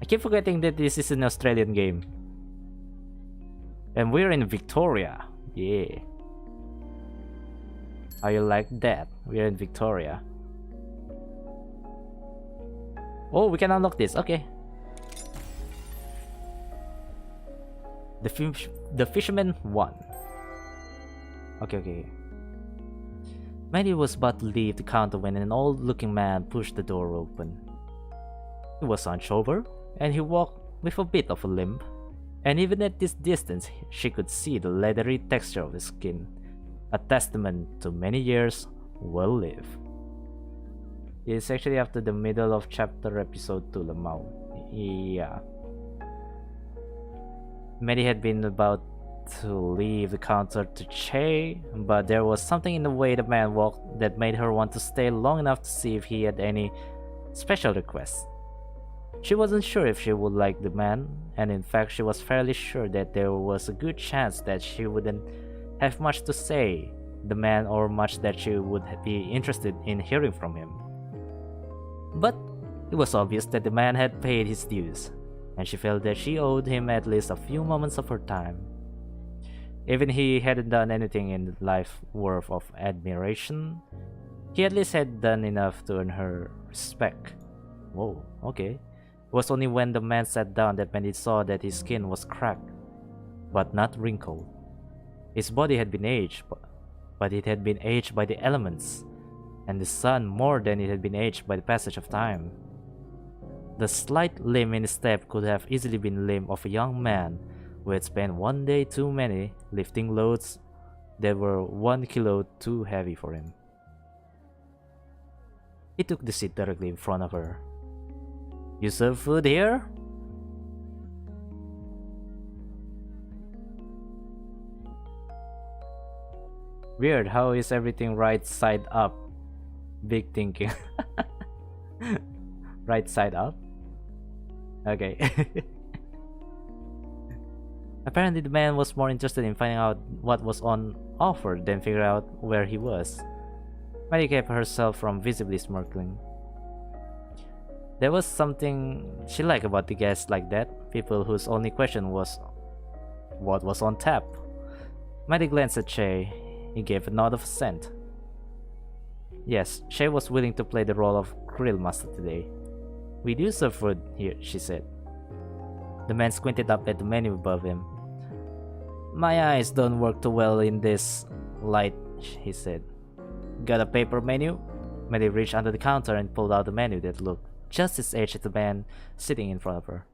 Speaker 1: I keep forgetting that this is an Australian game. And we're in Victoria. Yeah. How you like that? We're in Victoria. Oh, we can unlock this. Okay. The fisherman won. Okay. Manny was about to leave the counter when an old-looking man pushed the door open. He was hunchover, and he walked with a bit of a limp. And even at this distance, she could see the leathery texture of his skin, a testament to many years well lived. It's actually after the middle of chapter episode 2, Lemau. Yeah. Maddie had been about to leave the counter to Che, but there was something in the way the man walked that made her want to stay long enough to see if he had any special requests. She wasn't sure if she would like the man, and in fact she was fairly sure that there was a good chance that she wouldn't have much to say the man or much that she would be interested in hearing from him. But it was obvious that the man had paid his dues, and she felt that she owed him at least a few moments of her time. Even he hadn't done anything in life worth of admiration, he at least had done enough to earn her respect. Whoa, okay. It was only when the man sat down that Mandy saw that his skin was cracked, but not wrinkled. His body had been aged, but it had been aged by the elements, and the sun more than it had been aged by the passage of time. The slight limp in his step could have easily been the limp of a young man who had spent one day too many lifting loads that were 1 kilo too heavy for him. He took the seat directly in front of her. "You serve food here?" Weird, how is everything right side up? Big thinking. Right side up? Okay. Apparently the man was more interested in finding out what was on offer than figure out where he was. Mary kept herself from visibly smirking. There was something she liked about the guests like that, people whose only question was what was on tap. Mary glanced at Che. He gave a nod of assent. Yes, Che was willing to play the role of grill master today. "We do serve food here," she said. The man squinted up at the menu above him. "My eyes don't work too well in this light," he said. "Got a paper menu?" Mary reached under the counter and pulled out a menu that looked just as aged as the man sitting in front of her.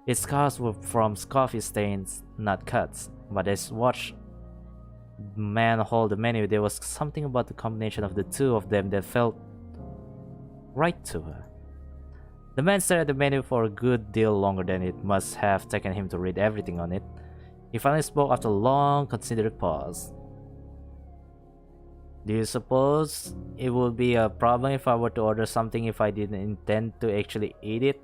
Speaker 1: Its scars were from coffee stains, not cuts, but as watched the man hold the menu, there was something about the combination of the two of them that felt right to her. The man stared at the menu for a good deal longer than it must have taken him to read everything on it. He finally spoke after a long, considered pause. "Do you suppose it would be a problem if I were to order something if I didn't intend to actually eat it?"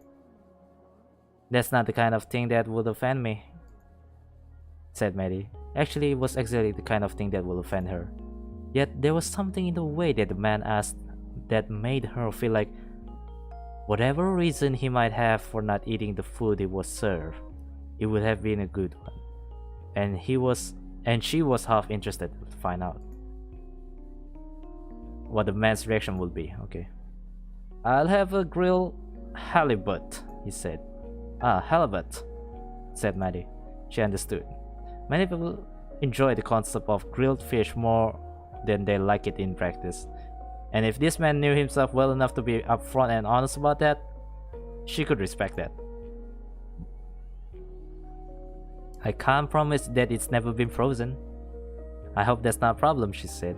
Speaker 1: "That's not the kind of thing that would offend me," said Maddie. Actually, it was exactly the kind of thing that would offend her. Yet there was something in the way that the man asked that made her feel like whatever reason he might have for not eating the food it was served, it would have been a good one. And she was half interested to find out what the man's reaction would be. Okay. "I'll have a grilled halibut," he said. "Ah, halibut," said Maddie. She understood. Many people enjoy the concept of grilled fish more than they like it in practice. And if this man knew himself well enough to be upfront and honest about that, she could respect that. "I can't promise that it's never been frozen." "I hope that's not a problem," she said.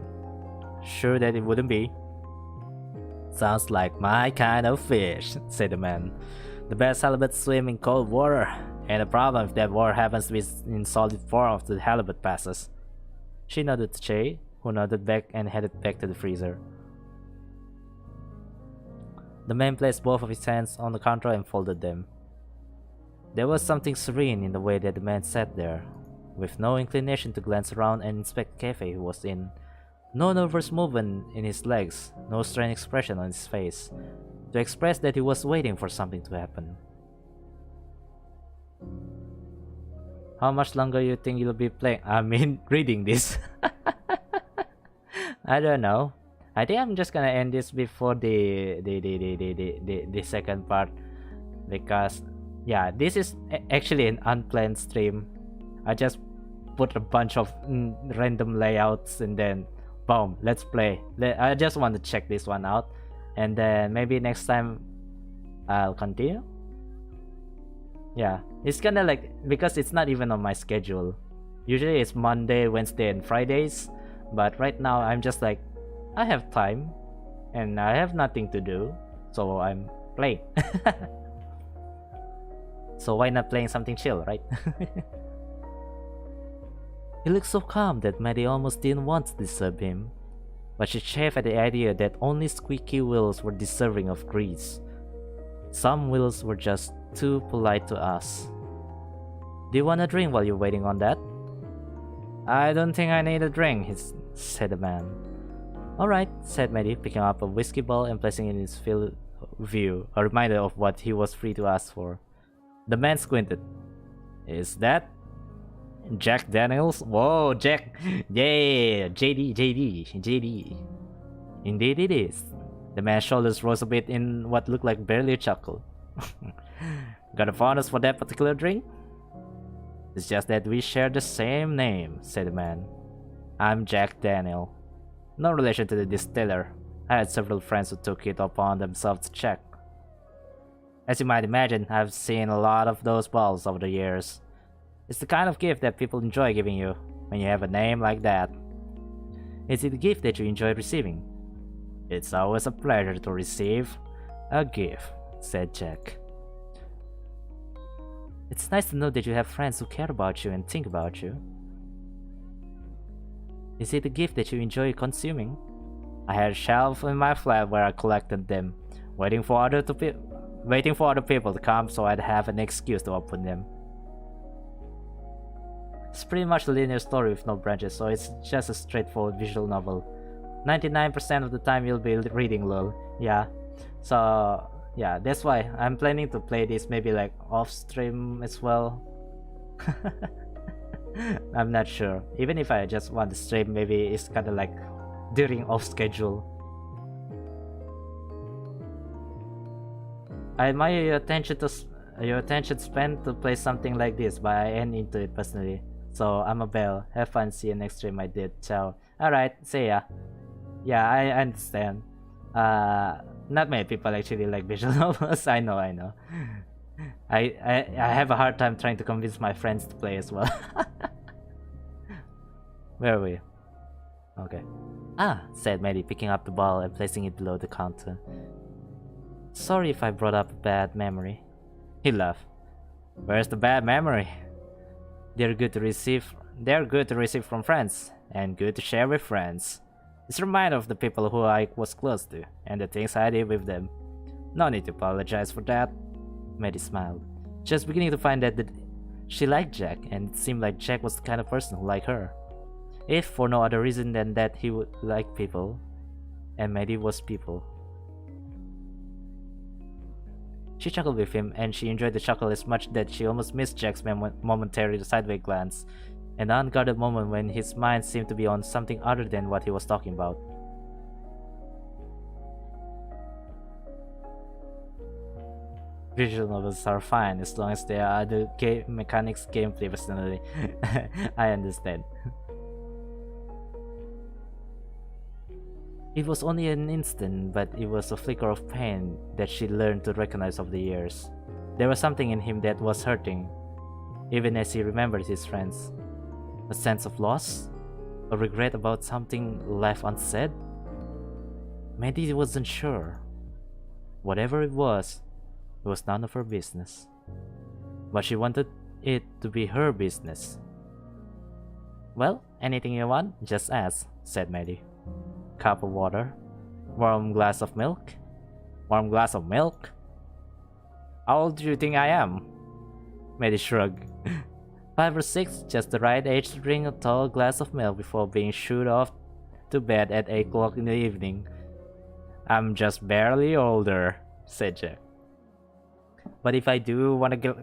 Speaker 1: "Sure that it wouldn't be." "Sounds like my kind of fish," said the man. "The best halibut swim in cold water, And the problem if that war happens to be in solid form after the halibut passes. She nodded to Che, who nodded back and headed back to the freezer. The man placed both of his hands on the counter and folded them. There was something serene in the way that the man sat there, with no inclination to glance around and inspect the cafe he was in. No nervous movement in his legs, no strained expression on his face, to express that he was waiting for something to happen. How much longer you think you'll be reading this? I don't know. I think I'm just gonna end this before the second part, because yeah, this is actually an unplanned stream. I just put a bunch of random layouts and then boom, let's play. I just want to check this one out, and then maybe next time I'll continue. Yeah, it's kinda like, because it's not even on my schedule. Usually it's Monday, Wednesday, and Fridays, but right now I'm just like, I have time and I have nothing to do, so I'm playing. So why not playing something chill, right? He looked so calm that Maddie almost didn't want to disturb him, but she chafed at the idea that only squeaky wheels were deserving of grease. Some wheels were just too polite to us. Do you want a drink while you're waiting on that? I don't think I need a drink, said the man. Alright, said Maddie, picking up a whiskey bottle and placing it in his field of view, a reminder of what he was free to ask for. The man squinted. Is that Jack Daniels? Whoa, Jack! Yeah, JD. Indeed it is. The man's shoulders rose a bit in what looked like barely a chuckle. Got a fondness for that particular drink? It's just that we share the same name, said the man. I'm Jack Daniel. No relation to the distiller. I had several friends who took it upon themselves to check. As you might imagine, I've seen a lot of those bottles over the years. It's the kind of gift that people enjoy giving you, when you have a name like that. Is it a gift that you enjoy receiving? It's always a pleasure to receive a gift, said Jack. It's nice to know that you have friends who care about you and think about you. Is it a gift that you enjoy consuming? I had a shelf in my flat where I collected them, waiting for other people to come so I'd have an excuse to open them. It's pretty much a linear story with no branches, so it's just a straightforward visual novel. 99% of the time you'll be reading lol. Yeah, so yeah, that's why I'm planning to play this maybe like off stream as well. I'm not sure. Even if I just want to stream, maybe it's kind of like during off schedule. I admire your attention spent to play something like this, but I ain't into it personally. So I'm a bell. Have fun. See you next stream. I did. Ciao. Alright, see ya. Yeah, I understand. Not many people actually like visual novels. I know. I have a hard time trying to convince my friends to play as well. Where are we? Okay. Ah, said Maddie, picking up the bottle and placing it below the counter. Sorry if I brought up a bad memory. He laughed. Where's the bad memory? They're good to receive from friends, and good to share with friends. It's a reminder of the people who I was close to, and the things I did with them. No need to apologize for that. Maddie smiled. She was beginning to find that she liked Jack, and it seemed like Jack was the kind of person who liked her. If for no other reason than that he would like people, and Maddie was people. She chuckled with him, and she enjoyed the chuckle as much that she almost missed Jack's momentary sideways glance, an unguarded moment when his mind seemed to be on something other than what he was talking about. Visual novels are fine as long as there are the mechanics gameplay personally. I understand. It was only an instant, but it was a flicker of pain that she learned to recognize over the years. There was something in him that was hurting, even as he remembered his friends. A sense of loss? A regret about something left unsaid? Maybe he wasn't sure. Whatever it was none of her business. But she wanted it to be her business. Well, anything you want, just ask, said Maddie. Cup of water? Warm glass of milk? Warm glass of milk? How old do you think I am? Maddie shrugged. 5 or 6, just the right age to drink a tall glass of milk before being shooed off to bed at 8 o'clock in the evening. I'm just barely older, said Jack. But if I do want to get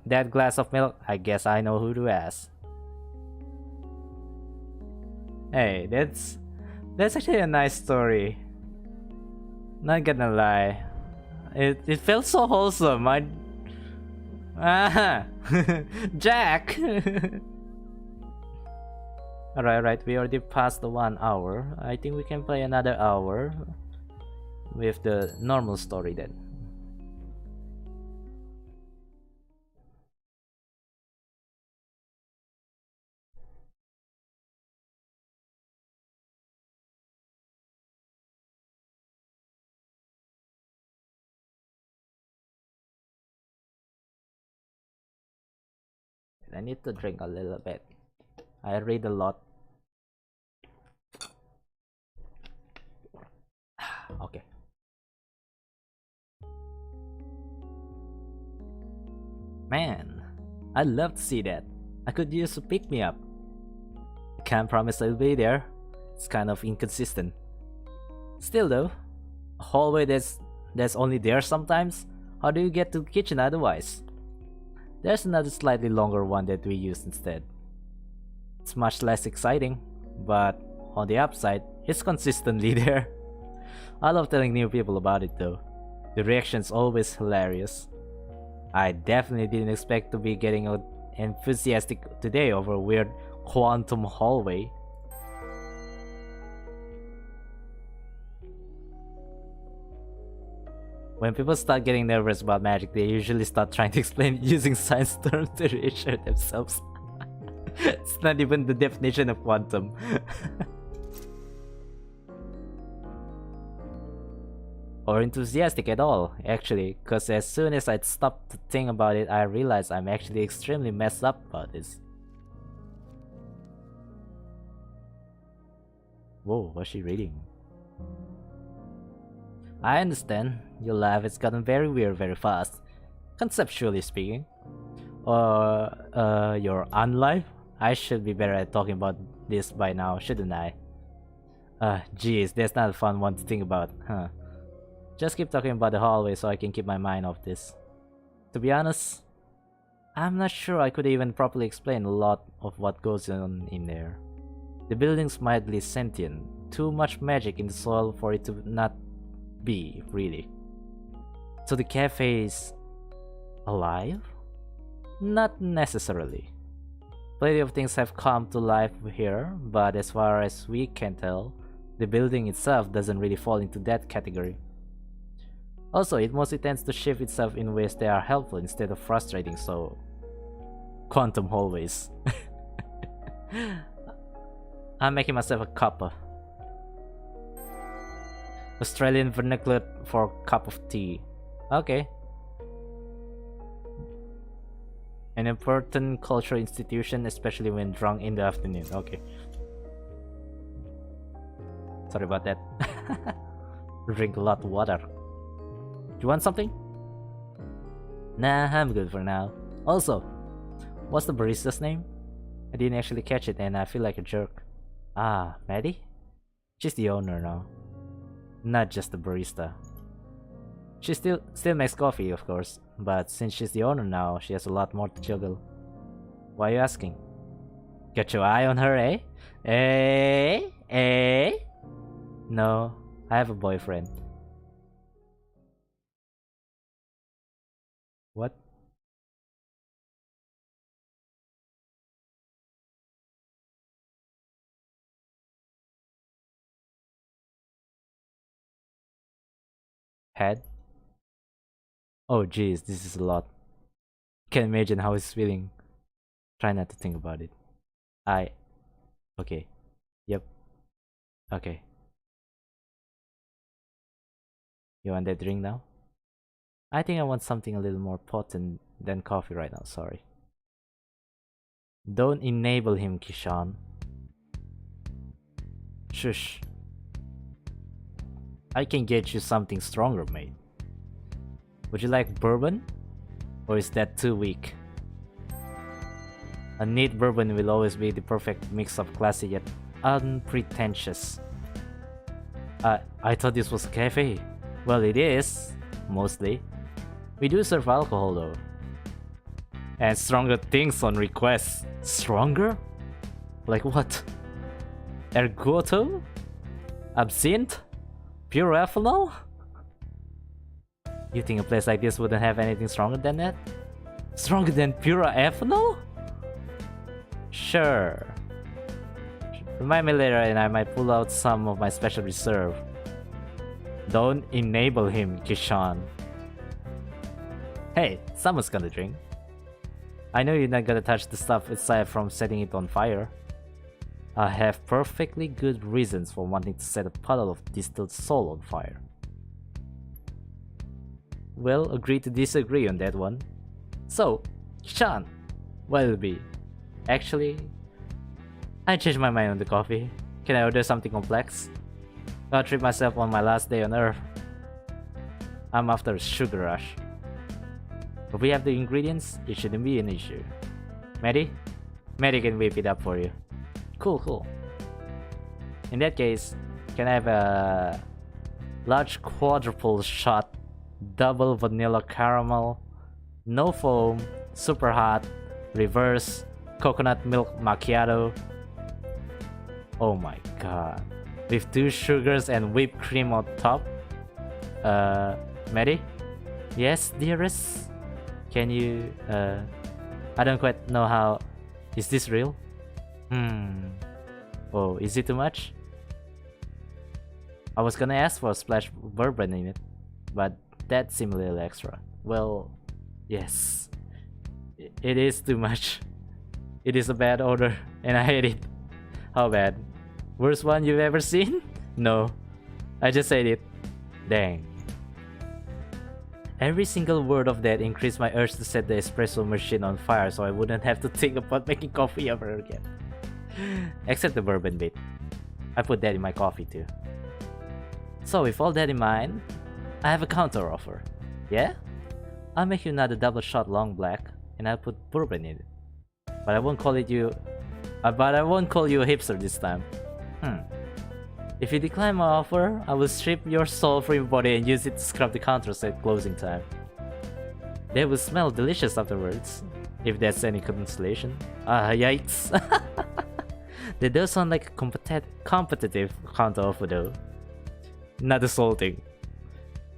Speaker 1: that glass of milk, I guess I know who to ask. Hey, that's actually a nice story. Not gonna lie. It felt so wholesome. Jack! Alright, we already passed the 1 hour. I think we can play another hour with the normal story then. I need to drink a little bit. I read a lot. Okay. Man, I'd love to see that. I could use a pick me up. I can't promise I'll be there. It's kind of inconsistent. Still though, a hallway that's only there sometimes. How do you get to the kitchen otherwise? There's another slightly longer one that we use instead. It's much less exciting, but on the upside, it's consistently there. I love telling new people about it though. The reaction's always hilarious. I definitely didn't expect to be getting enthusiastic today over a weird quantum hallway. When people start getting nervous about magic, they usually start trying to explain it using science terms to reassure themselves. It's not even the definition of quantum. Or enthusiastic at all, actually, cause as soon as I stopped to think about it, I realized I'm actually extremely messed up about this. Whoa, what's she reading? I understand. Your life has gotten very weird very fast, conceptually speaking. Or, your unlife? I should be better at talking about this by now, shouldn't I? Geez, that's not a fun one to think about, huh? Just keep talking about the hallway so I can keep my mind off this. To be honest, I'm not sure I could even properly explain a lot of what goes on in there. The building's mildly sentient, too much magic in the soil for it to not be, really. So the cafe is alive? Not necessarily. Plenty of things have come to life here, but as far as we can tell, the building itself doesn't really fall into that category. Also, it mostly tends to shift itself in ways that are helpful instead of frustrating, so... Quantum hallways. I'm making myself a cuppa. Australian vernacular for cup of tea. Okay. An important cultural institution, especially when drunk in the afternoon. Okay. Sorry about that. Drink a lot of water. Do you want something? Nah, I'm good for now. Also, what's the barista's name? I didn't actually catch it and I feel like a jerk. Ah, Maddie? She's the owner now. Not just the barista. She still makes coffee, of course, but since she's the owner now, she has a lot more to juggle. Why are you asking? Got your eye on her, eh? Eh? Eh? No, I have a boyfriend. What? Head? Oh jeez, this is a lot. Can't imagine how he's feeling. Try not to think about it. Okay. Yep. Okay. You want that drink now? I think I want something a little more potent than coffee right now, sorry. Don't enable him, Kishan. Shush. I can get you something stronger, mate. Would you like bourbon? Or is that too weak? A neat bourbon will always be the perfect mix of classy yet unpretentious. I thought this was a cafe. Well, it is, mostly. We do serve alcohol though. And stronger things on request. Stronger? Like what? Ergoto? Absinthe? Pure ethanol? You think a place like this wouldn't have anything stronger than that? Stronger than pure ethanol? Sure. Remind me later and I might pull out some of my special reserve. Don't enable him, Kishan. Hey, someone's gonna drink. I know you're not gonna touch the stuff aside from setting it on fire. I have perfectly good reasons for wanting to set a puddle of distilled soul on fire. Well, agree to disagree on that one. So, Kishan, what'll it be? Actually, I changed my mind on the coffee. Can I order something complex? I'll treat myself on my last day on Earth. I'm after a sugar rush. If we have the ingredients, it shouldn't be an issue. Maddie? Maddie can whip it up for you. Cool. In that case, can I have a large quadruple shot, double vanilla caramel, no foam, super hot, reverse, coconut milk macchiato. Oh my god. With 2 sugars and whipped cream on top. Maddie? Yes, dearest? Can you, I don't quite know how... Is this real? Oh, is it too much? I was gonna ask for a splash bourbon in it, but that seemed a little extra. Well, yes. It is too much. It is a bad order, and I hate it. How bad? Worst one you've ever seen? No. I just said it. Dang. Every single word of that increased my urge to set the espresso machine on fire so I wouldn't have to think about making coffee ever again. Except the bourbon bit. I put that in my coffee too. So with all that in mind, I have a counter offer. Yeah? I'll make you another double shot long black and I'll put bourbon in it. But I won't call you a hipster this time. If you decline my offer, I will strip your soul from your body and use it to scrub the counters at closing time. They will smell delicious afterwards, if that's any consolation. Yikes. That does sound like a competitive counter offer though. Not assaulting.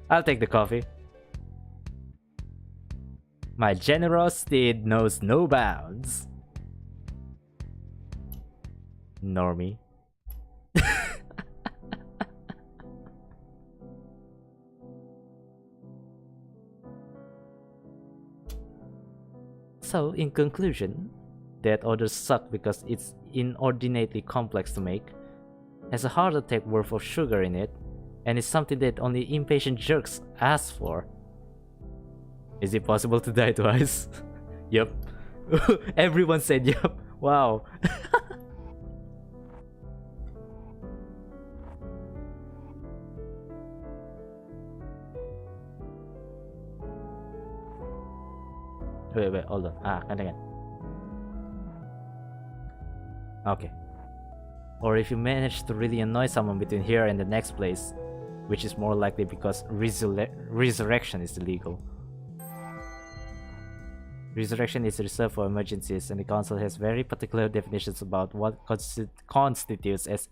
Speaker 1: I'll take the coffee. My generosity knows no bounds. Normie. So, in conclusion, that order sucked because it's inordinately complex to make, has a heart attack worth of sugar in it, and is something that only impatient jerks ask for. Is it possible to die twice? Yup. Everyone said yup. Wow. Wait, hold on. Again. Okay. Or if you manage to really annoy someone between here and the next place, which is more likely because resurrection is illegal. Resurrection is reserved for emergencies, and the council has very particular definitions about what constitutes as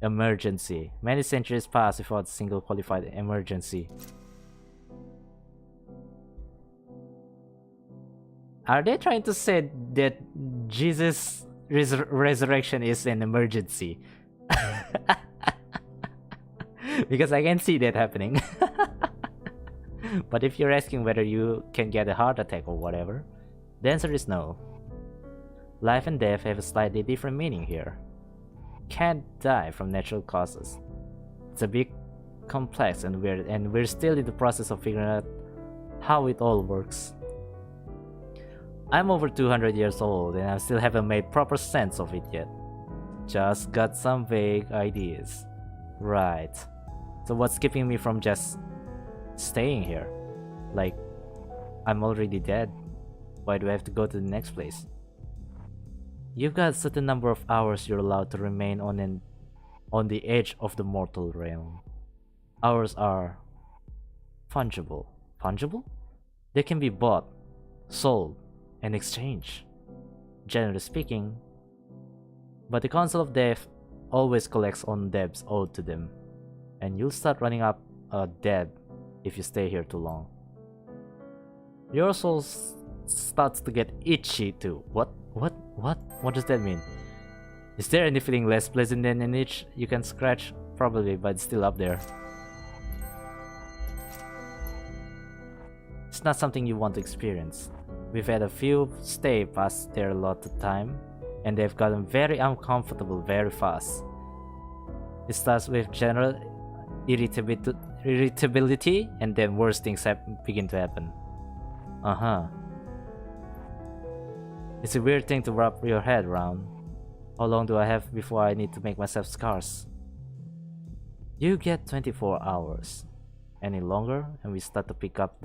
Speaker 1: emergency. Many centuries passed without a single qualified emergency. Are they trying to say that Jesus' resurrection is an emergency? Because I can see that happening. But if you're asking whether you can get a heart attack or whatever, the answer is no. Life and death have a slightly different meaning here. Can't die from natural causes. It's a bit complex and weird, and we're still in the process of figuring out how it all works. I'm over 200 years old and I still haven't made proper sense of it yet. Just got some vague ideas. Right. So what's keeping me from just staying here? Like, I'm already dead. Why do I have to go to the next place? You've got a certain number of hours you're allowed to remain on the edge of the mortal realm. Hours are fungible. Fungible? They can be bought, sold, and exchanged, generally speaking. But the Council of Death always collects on debts owed to them, and you'll start running up a debt if you stay here too long. Your soul starts to get itchy too. What? What does that mean? Is there anything less pleasant than an itch you can scratch? Probably, but it's still up there. It's not something you want to experience. We've had a few stay past there a lot of time, and they've gotten very uncomfortable very fast. It starts with general irritability, and then worse things begin to happen. It's a weird thing to wrap your head around. How long do I have before I need to make myself scarce? You get 24 hours. Any longer, and we start to pick up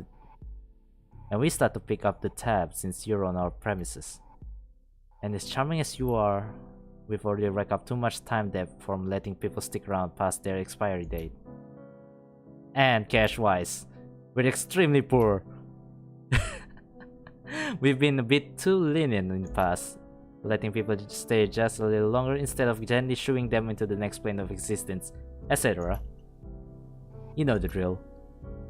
Speaker 1: the tab since you're on our premises. And as charming as you are, we've already racked up too much time debt from letting people stick around past their expiry date. And cash-wise, we're extremely poor. We've been a bit too lenient in the past, letting people stay just a little longer instead of gently shooing them into the next plane of existence, etc. You know the drill.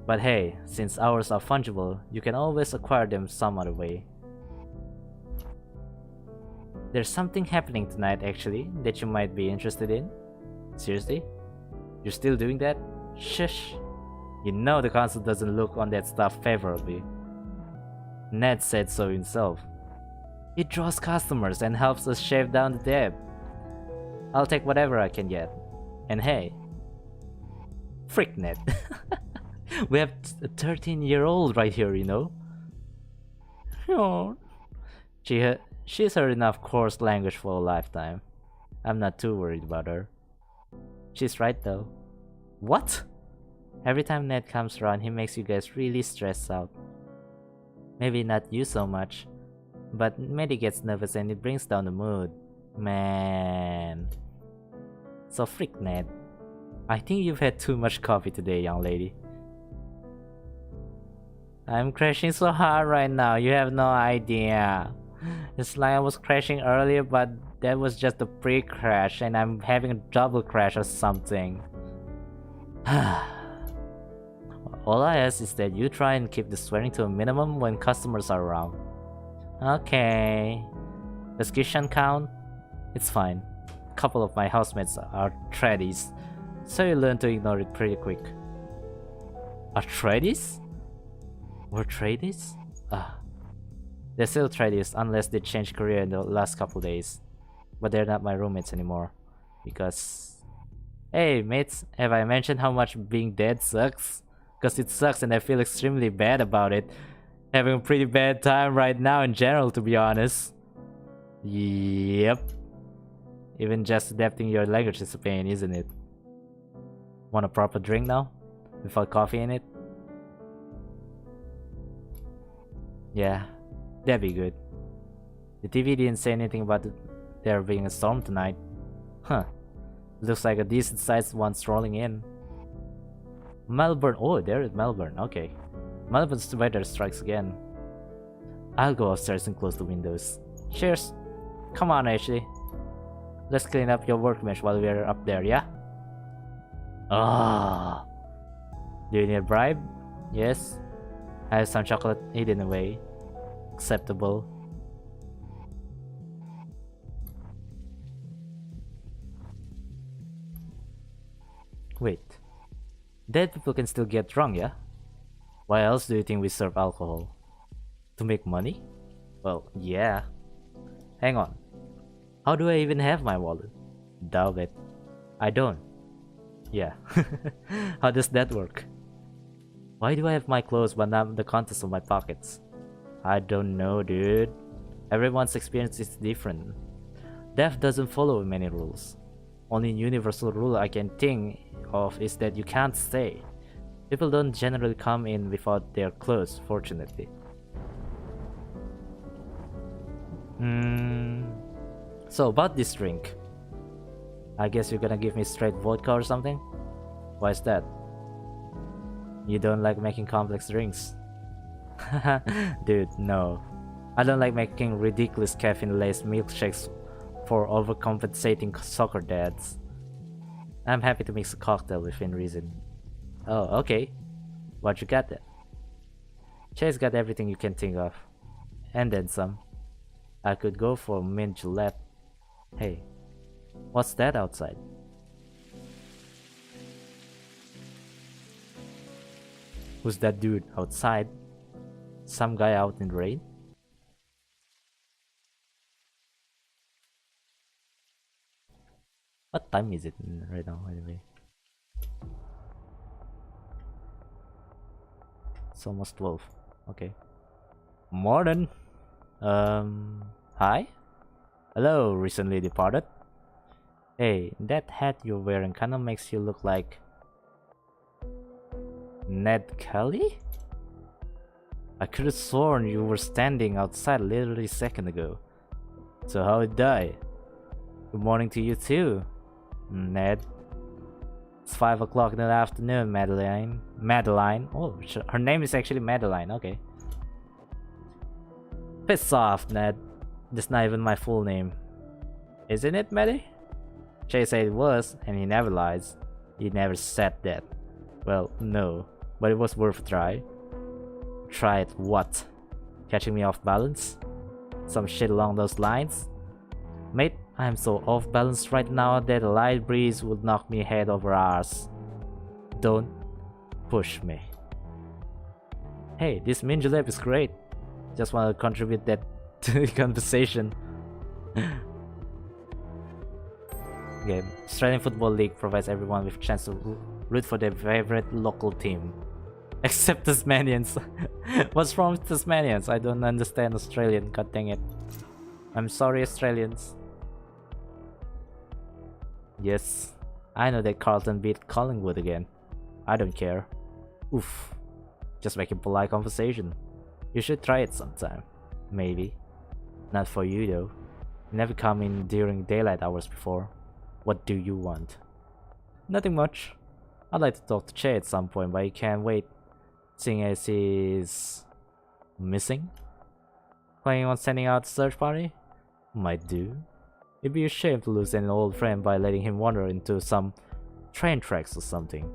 Speaker 1: But hey, since hours are fungible, you can always acquire them some other way. There's something happening tonight actually that you might be interested in. Seriously? You're still doing that? Shush! You know the council doesn't look on that stuff favorably. Ned said so himself. It draws customers and helps us shave down the debt. I'll take whatever I can get. And hey, frick Ned. We have a 13-year-old right here, you know. Oh. She's heard enough coarse language for a lifetime. I'm not too worried about her. She's right though. What? Every time Ned comes around, he makes you guys really stressed out. Maybe not you so much, but Maddie gets nervous and it brings down the mood. Man. So frick Ned. I think you've had too much coffee today, young lady. I'm crashing so hard right now, you have no idea. It's like I was crashing earlier, but that was just a pre-crash and I'm having a double crash or something. All I ask is that you try and keep the swearing to a minimum when customers are around. Okay. Does Kishan count? It's fine. A couple of my housemates are tradies, so you learn to ignore it pretty quick. Are tradies? We're tradies? They're still tradies unless they changed career in the last couple days. But they're not my roommates anymore. Because... Hey mates, have I mentioned how much being dead sucks? Because it sucks and I feel extremely bad about it. Having a pretty bad time right now in general, to be honest. Yep. Even just adapting your language is a pain, isn't it? Want a proper drink now? Without coffee in it? Yeah, that'd be good. The TV didn't say anything about there being a storm tonight. Huh. Looks like a decent sized one strolling in. Melbourne. Oh, there is Melbourne. Okay. Melbourne's weather strikes again. I'll go upstairs and close the windows. Cheers. Come on, Ashley. Let's clean up your workbench while we're up there, yeah? Ah. Do you need a bribe? Yes. I have some chocolate hidden away. Acceptable. Wait. Dead people can still get drunk, yeah? Why else do you think we serve alcohol? To make money? Well, yeah. Hang on. How do I even have my wallet? Doubt it. I don't. Yeah. How does that work? Why do I have my clothes but not the contents of my pockets? I don't know, dude. Everyone's experience is different. Death doesn't follow many rules. Only universal rule I can think of is that you can't stay. People don't generally come in without their clothes, fortunately. So about this drink. I guess you're gonna give me straight vodka or something? Why is that? You don't like making complex drinks? Dude, no. I don't like making ridiculous caffeine-laced milkshakes for overcompensating soccer dads. I'm happy to mix a cocktail within reason. Oh, okay. What you got then? Chase got everything you can think of. And then some. I could go for mint julep. Hey, what's that outside? Who's that dude outside? Some guy out in the rain? What time is it right now anyway? It's almost 12. Okay. Morning. Hi? Hello, recently departed? Hey, that hat you're wearing kinda makes you look like... Ned Kelly? I could've sworn you were standing outside literally a second ago. So how'd it die? Good morning to you too, Ned. It's 5 o'clock in the afternoon, Madeline. Madeline? Oh, her name is actually Madeline, okay. Piss off, Ned. That's not even my full name. Isn't it, Maddie? Jay said it was, and he never lies. He never said that. Well, no, but it was worth a try. Try it what? Catching me off balance? Some shit along those lines? Mate, I'm so off balance right now that a light breeze would knock me head over ass. Don't push me. Hey, this mint julep is great. Just want to contribute that to the conversation. Okay, Australian Football League provides everyone with a chance to root for their favorite local team. Except Tasmanians. What's wrong with Tasmanians? I don't understand Australian, god dang it. I'm sorry, Australians. Yes, I know that Carlton beat Collingwood again. I don't care. Oof. Just making polite conversation. You should try it sometime. Maybe. Not for you though. You never come in during daylight hours before. What do you want? Nothing much. I'd like to talk to Che at some point, but he can't wait. Seeing as he's... missing? Planning on sending out a search party? Might do. It'd be a shame to lose an old friend by letting him wander into some train tracks or something.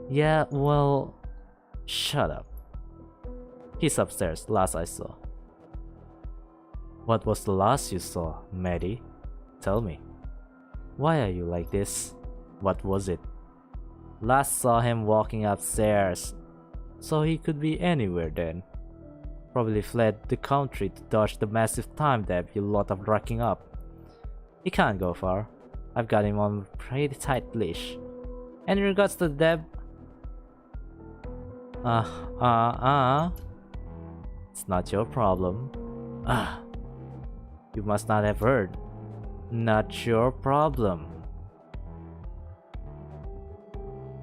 Speaker 1: Yeah, well... shut up. He's upstairs, last I saw. What was the last you saw, Maddie? Tell me. Why are you like this? What was it? Last saw him walking upstairs. So he could be anywhere then. Probably fled the country to dodge the massive time debt you lot of racking up. He can't go far. I've got him on a pretty tight leash. And in regards to the debt... It's not your problem. You must not have heard. Not your problem.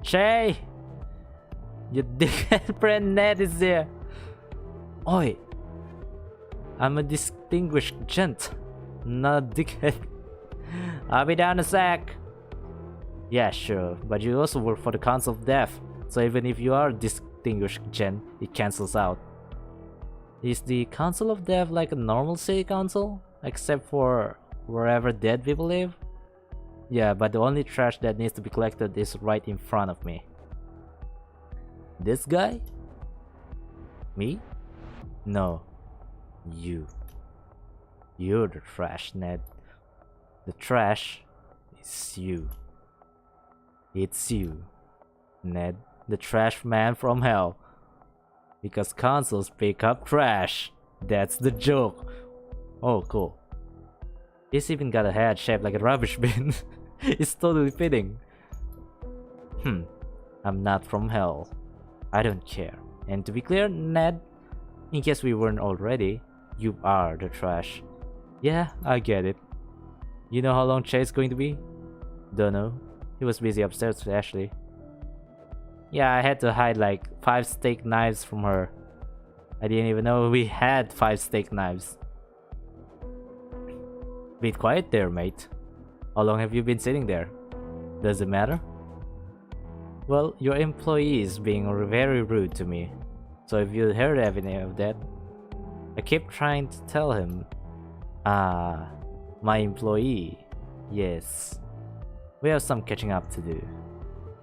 Speaker 1: Shay! Your dickhead friend Ned is there. Oi! I'm a distinguished gent, not a dickhead. I'll be down a sec. Yeah, sure, but you also work for the Council of Death, so even if you are a distinguished gent, it cancels out. Is the Council of Death like a normal city council? Except for wherever dead people live? Yeah, but the only trash that needs to be collected is right in front of me. This guy? Me? No. You. You're the trash, Ned. The trash is you. It's you, Ned, the trash man from hell. Because councils pick up trash. That's the joke. Oh, cool. He's even got a head shaped like a rubbish bin. It's totally fitting. I'm not from hell. I don't care. And to be clear, Ned, In case we weren't already, you are the trash. Yeah, I get it. You know how long Chase going to be? Don't know. He was busy upstairs with Ashley. Yeah, I had to hide like 5 steak knives from her. I didn't even know we had 5 steak knives. Be quiet there, mate. How long have you been sitting there? Does it matter? Well, your employee is being very rude to me. So if you heard any of that, I keep trying to tell him. Ah, my employee. Yes. We have some catching up to do.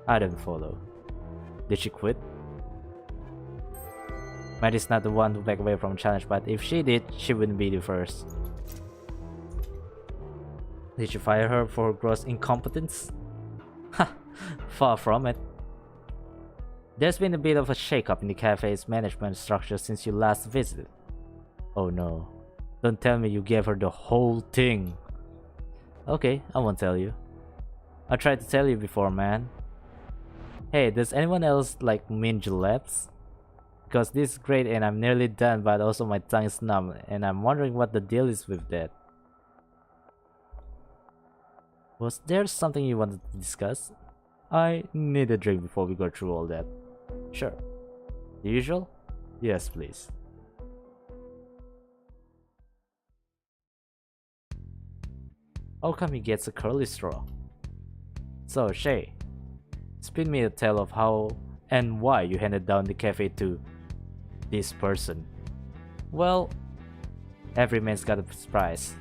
Speaker 1: I don't follow. Did she quit? Maddie's not the one to back away from challenge, but if she did, she wouldn't be the first. Did you fire her for gross incompetence? Ha! Far from it. There's been a bit of a shake-up in the cafe's management structure since you last visited. Oh no. Don't tell me you gave her the whole thing. Okay, I won't tell you. I tried to tell you before, man. Hey, does anyone else like mint juleps? Because this is great and I'm nearly done, but also my tongue is numb and I'm wondering what the deal is with that. Was there something you wanted to discuss? I need a drink before we go through all that. Sure. The usual? Yes, please. How come he gets a curly straw? So, Shay, spin me a tale of how and why you handed down the cafe to this person. Well, every man's got a price.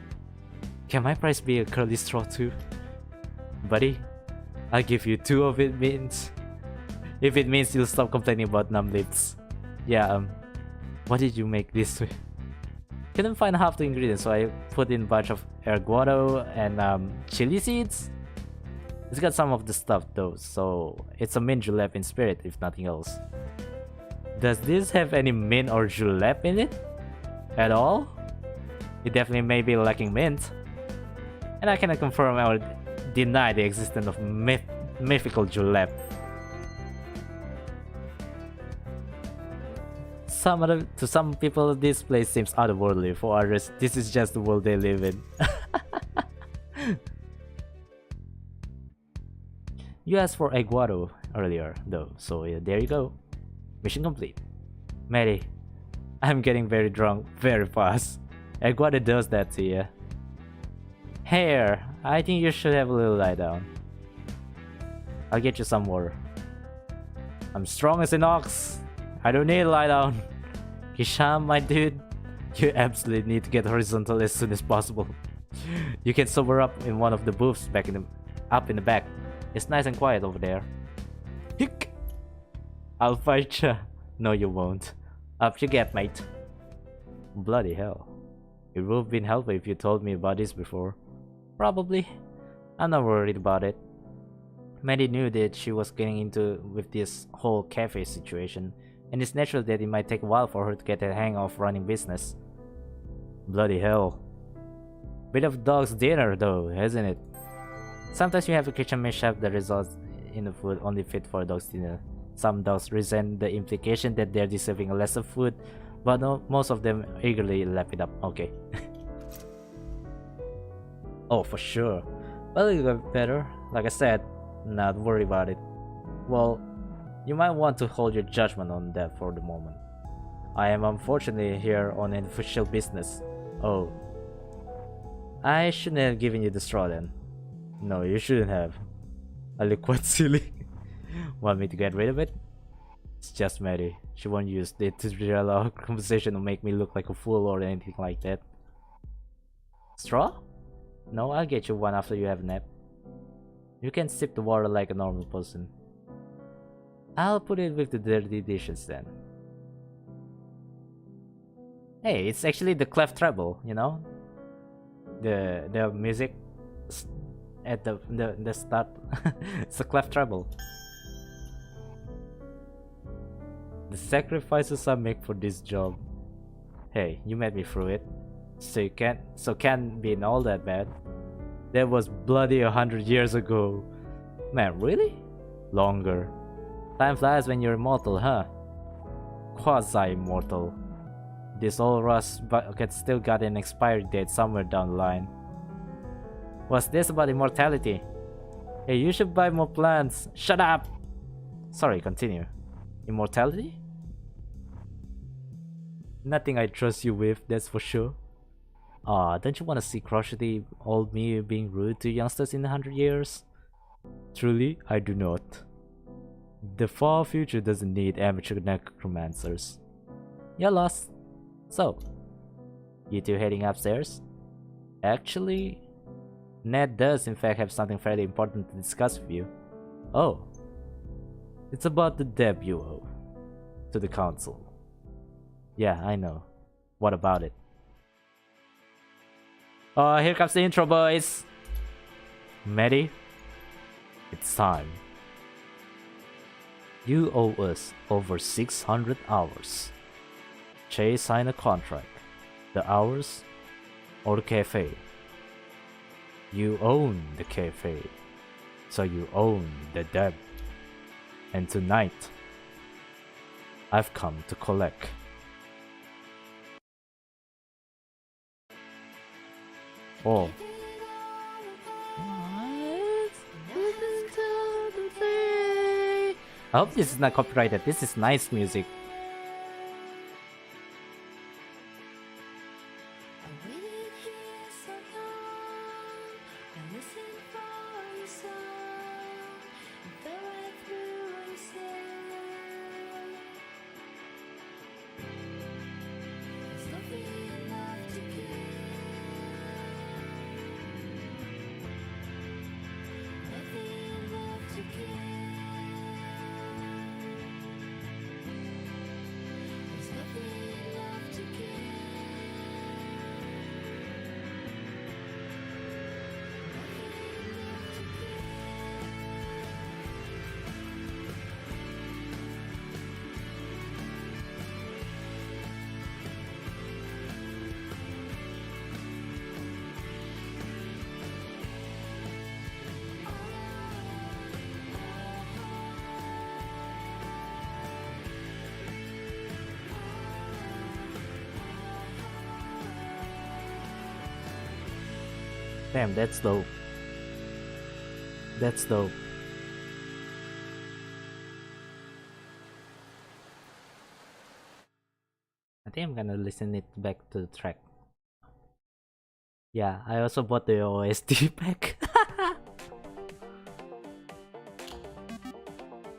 Speaker 1: Can my price be a curly straw too? Buddy, I'll give you 2 of it means. If it means you'll stop complaining about numb lips. Yeah, what did you make this with? Couldn't find half the ingredients, so I put in a bunch of erguado and chili seeds. It's got some of the stuff though, so it's a mint julep in spirit if nothing else. Does this have any mint or julep in it? At all? It definitely may be lacking mint. And I cannot confirm or deny the existence of mythical julep. To some people, this place seems otherworldly. For others, this is just the world they live in. You asked for aguado earlier, though, so there you go. Mission complete. Mary, I'm getting very drunk very fast. Aguado does that to you. Hair, I think you should have a little lie down. I'll get you some water. I'm strong as an ox. I don't need to lie down. Hisham, my dude, you absolutely need to get horizontal as soon as possible. You can sober up in one of the booths up in the back. It's nice and quiet over there. Hick! I'll fight ya. No, you won't. Up you get, mate. Bloody hell. It would have been helpful if you told me about this before. Probably. I'm not worried about it. Maddie knew that she was getting into with this whole cafe situation, and it's natural that it might take a while for her to get the hang of running business. Bloody hell. Bit of dog's dinner though, isn't it? Sometimes you have a kitchen mishap that results in the food only fit for a dog's dinner. Some dogs resent the implication that they're deserving less of food, but no, most of them eagerly lap it up. Okay. Oh, for sure. Well, it'll get better. Like I said, not worry about it. Well, you might want to hold your judgment on that for the moment. I am unfortunately here on an official business. Oh. I shouldn't have given you the straw then. No, you shouldn't have. I look quite silly. Want me to get rid of it? It's just Mary. She won't use it to derail our conversation or make me look like a fool or anything like that. Straw? No, I'll get you one after you have a nap. You can sip the water like a normal person. I'll put it with the dirty dishes then. Hey, it's actually the clef treble, you know? The music at the start. It's a clef treble. The sacrifices I make for this job. Hey, you made me through it. So can't be all that bad. That was bloody 100 years ago. Man, really? Longer. Time flies when you're immortal, huh? Quasi-immortal. This old rust bucket still got an expiry date somewhere down the line. What's this about immortality? Hey, you should buy more plants. Shut up! Sorry, continue. Immortality? Nothing I trust you with, that's for sure. Aw, don't you want to see crotchety old me being rude to youngsters in 100 years? Truly, I do not. The far future doesn't need amateur necromancers. You're lost. So, you two heading upstairs? Actually, Ned does in fact have something fairly important to discuss with you. Oh. It's about the debt you owe to the council. Yeah, I know. What about it? Oh, here comes the intro, boys! Maddie, it's time. You owe us over 600 hours. Chase signed a contract. The hours or the cafe? You own the cafe, so you own the debt. And tonight, I've come to collect. Oh. I hope this is not copyrighted. This is nice music. Damn, that's dope. That's dope. I think I'm gonna listen it back to the track. Yeah, I also bought the OST pack.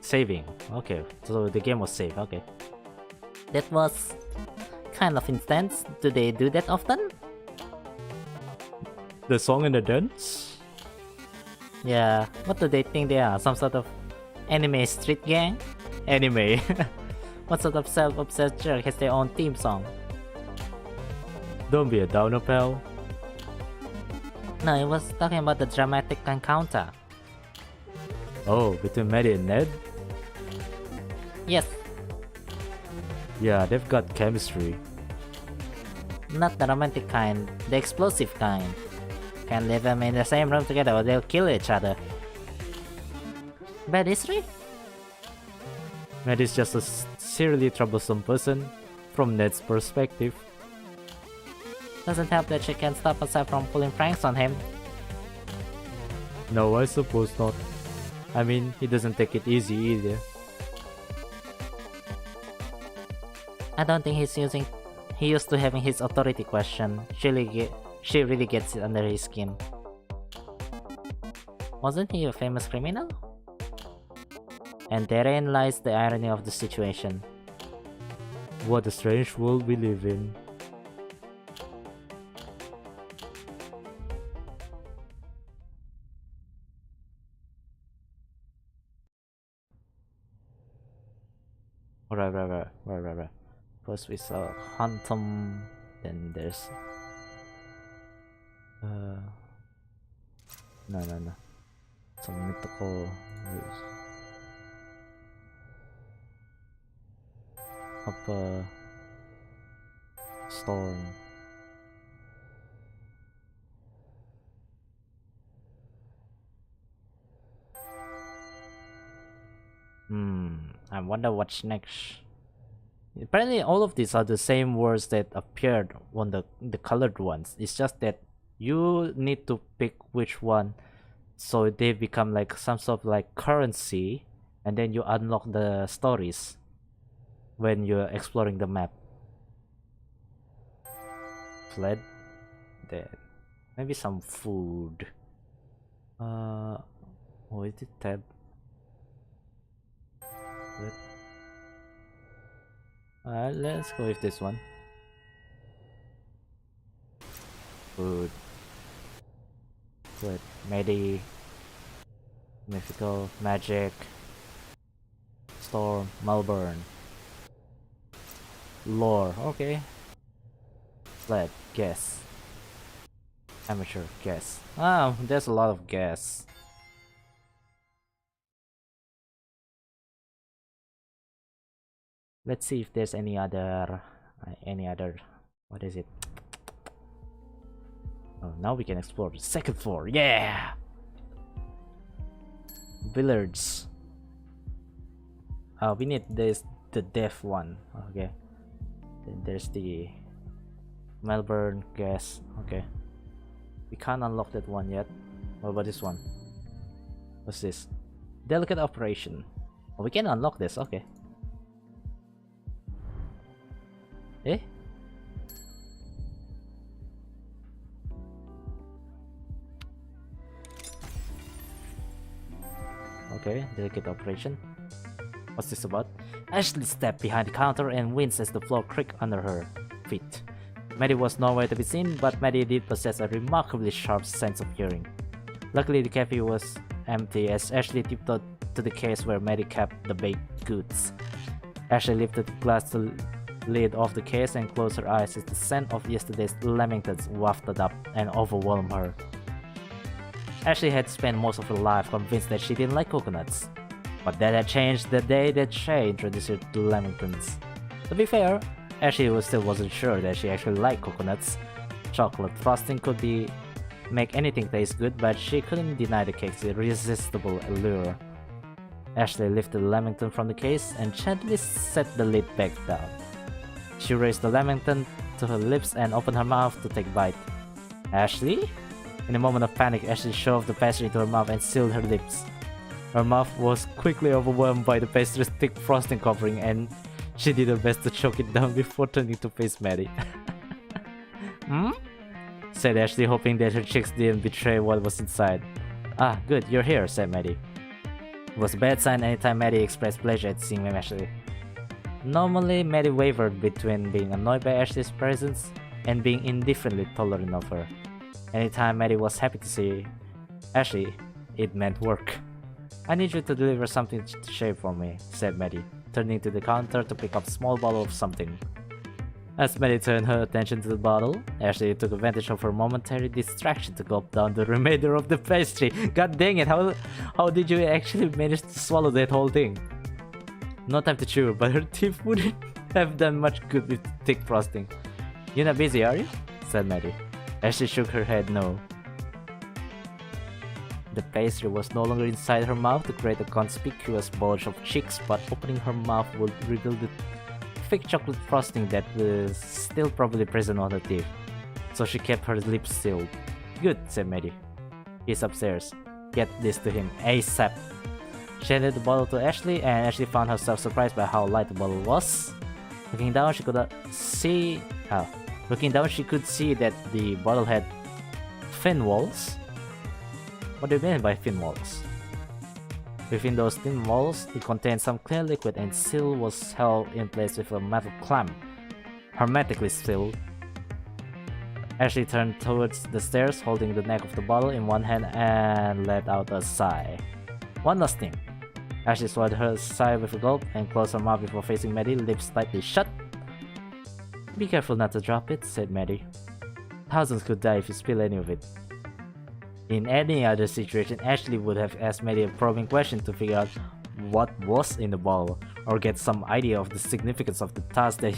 Speaker 1: Saving. Okay, so the game was saved. Okay. That was kind of intense. Do they do that often? The song and the dance? Yeah, what do they think they are? Some sort of anime street gang? Anime. What sort of self-obsessed jerk has their own theme song? Don't be a downer, pal. No, it was talking about the dramatic encounter. Oh, between Maddie and Ned? Yes. Yeah, they've got chemistry. Not the romantic kind, the explosive kind. Can't leave them in the same room together or they'll kill each other. Bad history? Maddie's just a seriously troublesome person, from Ned's perspective. Doesn't help that she can't stop herself from pulling pranks on him. No, I suppose not. I mean, he doesn't take it easy either. I don't think he used to having his authority questioned. She really gets it under his skin. Wasn't he a famous criminal? And therein lies the irony of the situation. What a strange world we live in. Right. First we saw Hantom, then there's no. Some mythical rules. Upper storm. I wonder what's next. Apparently all of these are the same words that appeared on the colored ones. It's just that you need to pick which one, so they become like some sort of like currency, and then you unlock the stories when you're exploring the map. Fled. Then maybe some food. Oh, is it tab? Let's go with this one. Food. Good. Medi. Mythical. Magic. Storm. Melbourne. Lore. Okay. Fled. Guess. Amateur. Guess. Ah, there's a lot of guess. Let's see if there's any other, what is it? Oh, now we can explore the second floor. Yeah! Billiards. We need the deaf one. Okay. Then there's the Melbourne guess. Okay. We can't unlock that one yet. What about this one? What's this? Delicate operation. Oh, we can unlock this. Okay. Eh? Okay, delicate operation. What's this about? Ashley stepped behind the counter and winced as the floor creaked under her feet. Maddie was nowhere to be seen, but Maddie did possess a remarkably sharp sense of hearing. Luckily, the cafe was empty as Ashley tiptoed to the case where Maddie kept the baked goods. Ashley lifted the glass lid off the case and closed her eyes as the scent of yesterday's lamingtons wafted up and overwhelmed her. Ashley had spent most of her life convinced that she didn't like coconuts, but that had changed the day that Shay introduced her to lamingtons. To be fair, Ashley still wasn't sure that she actually liked coconuts. Chocolate frosting could make anything taste good, but she couldn't deny the cake's irresistible allure. Ashley lifted the lamington from the case and gently set the lid back down. She raised the lamington to her lips and opened her mouth to take a bite. Ashley? In a moment of panic, Ashley shoved the pastry into her mouth and sealed her lips. Her mouth was quickly overwhelmed by the pastry's thick frosting covering, and she did her best to choke it down before turning to face Maddie. Hmm? Said Ashley, hoping that her cheeks didn't betray what was inside. Ah, good, you're here, said Maddie. It was a bad sign anytime Maddie expressed pleasure at seeing Ashley. Normally, Maddie wavered between being annoyed by Ashley's presence and being indifferently tolerant of her. Anytime Maddie was happy to see Ashley, it meant work. I need you to deliver something to shave for me, said Maddie, turning to the counter to pick up a small bottle of something. As Maddie turned her attention to the bottle, Ashley took advantage of her momentary distraction to gulp down the remainder of the pastry. God dang it, how did you actually manage to swallow that whole thing? No time to chew, but her teeth wouldn't have done much good with thick frosting. You're not busy, are you? Said Maddie. Ashley shook her head no. The pastry was no longer inside her mouth to create a conspicuous bulge of cheeks, but opening her mouth would reveal the thick chocolate frosting that was still probably present on her teeth. So she kept her lips sealed. Good, said Maddie. He's upstairs. Get this to him ASAP. She handed the bottle to Ashley, and Ashley found herself surprised by how light the bottle was. Looking down, she could see that the bottle had thin walls. What do you mean by thin walls? Within those thin walls, it contained some clear liquid, and seal was held in place with a metal clamp, hermetically sealed. Ashley turned towards the stairs, holding the neck of the bottle in one hand and let out a sigh. One last thing. Ashley swallowed her sigh with a gulp and closed her mouth before facing Maddie, lips tightly shut. Be careful not to drop it, said Maddie. Thousands could die if you spill any of it. In any other situation, Ashley would have asked Maddie a probing question to figure out what was in the bottle, or get some idea of the significance of the task that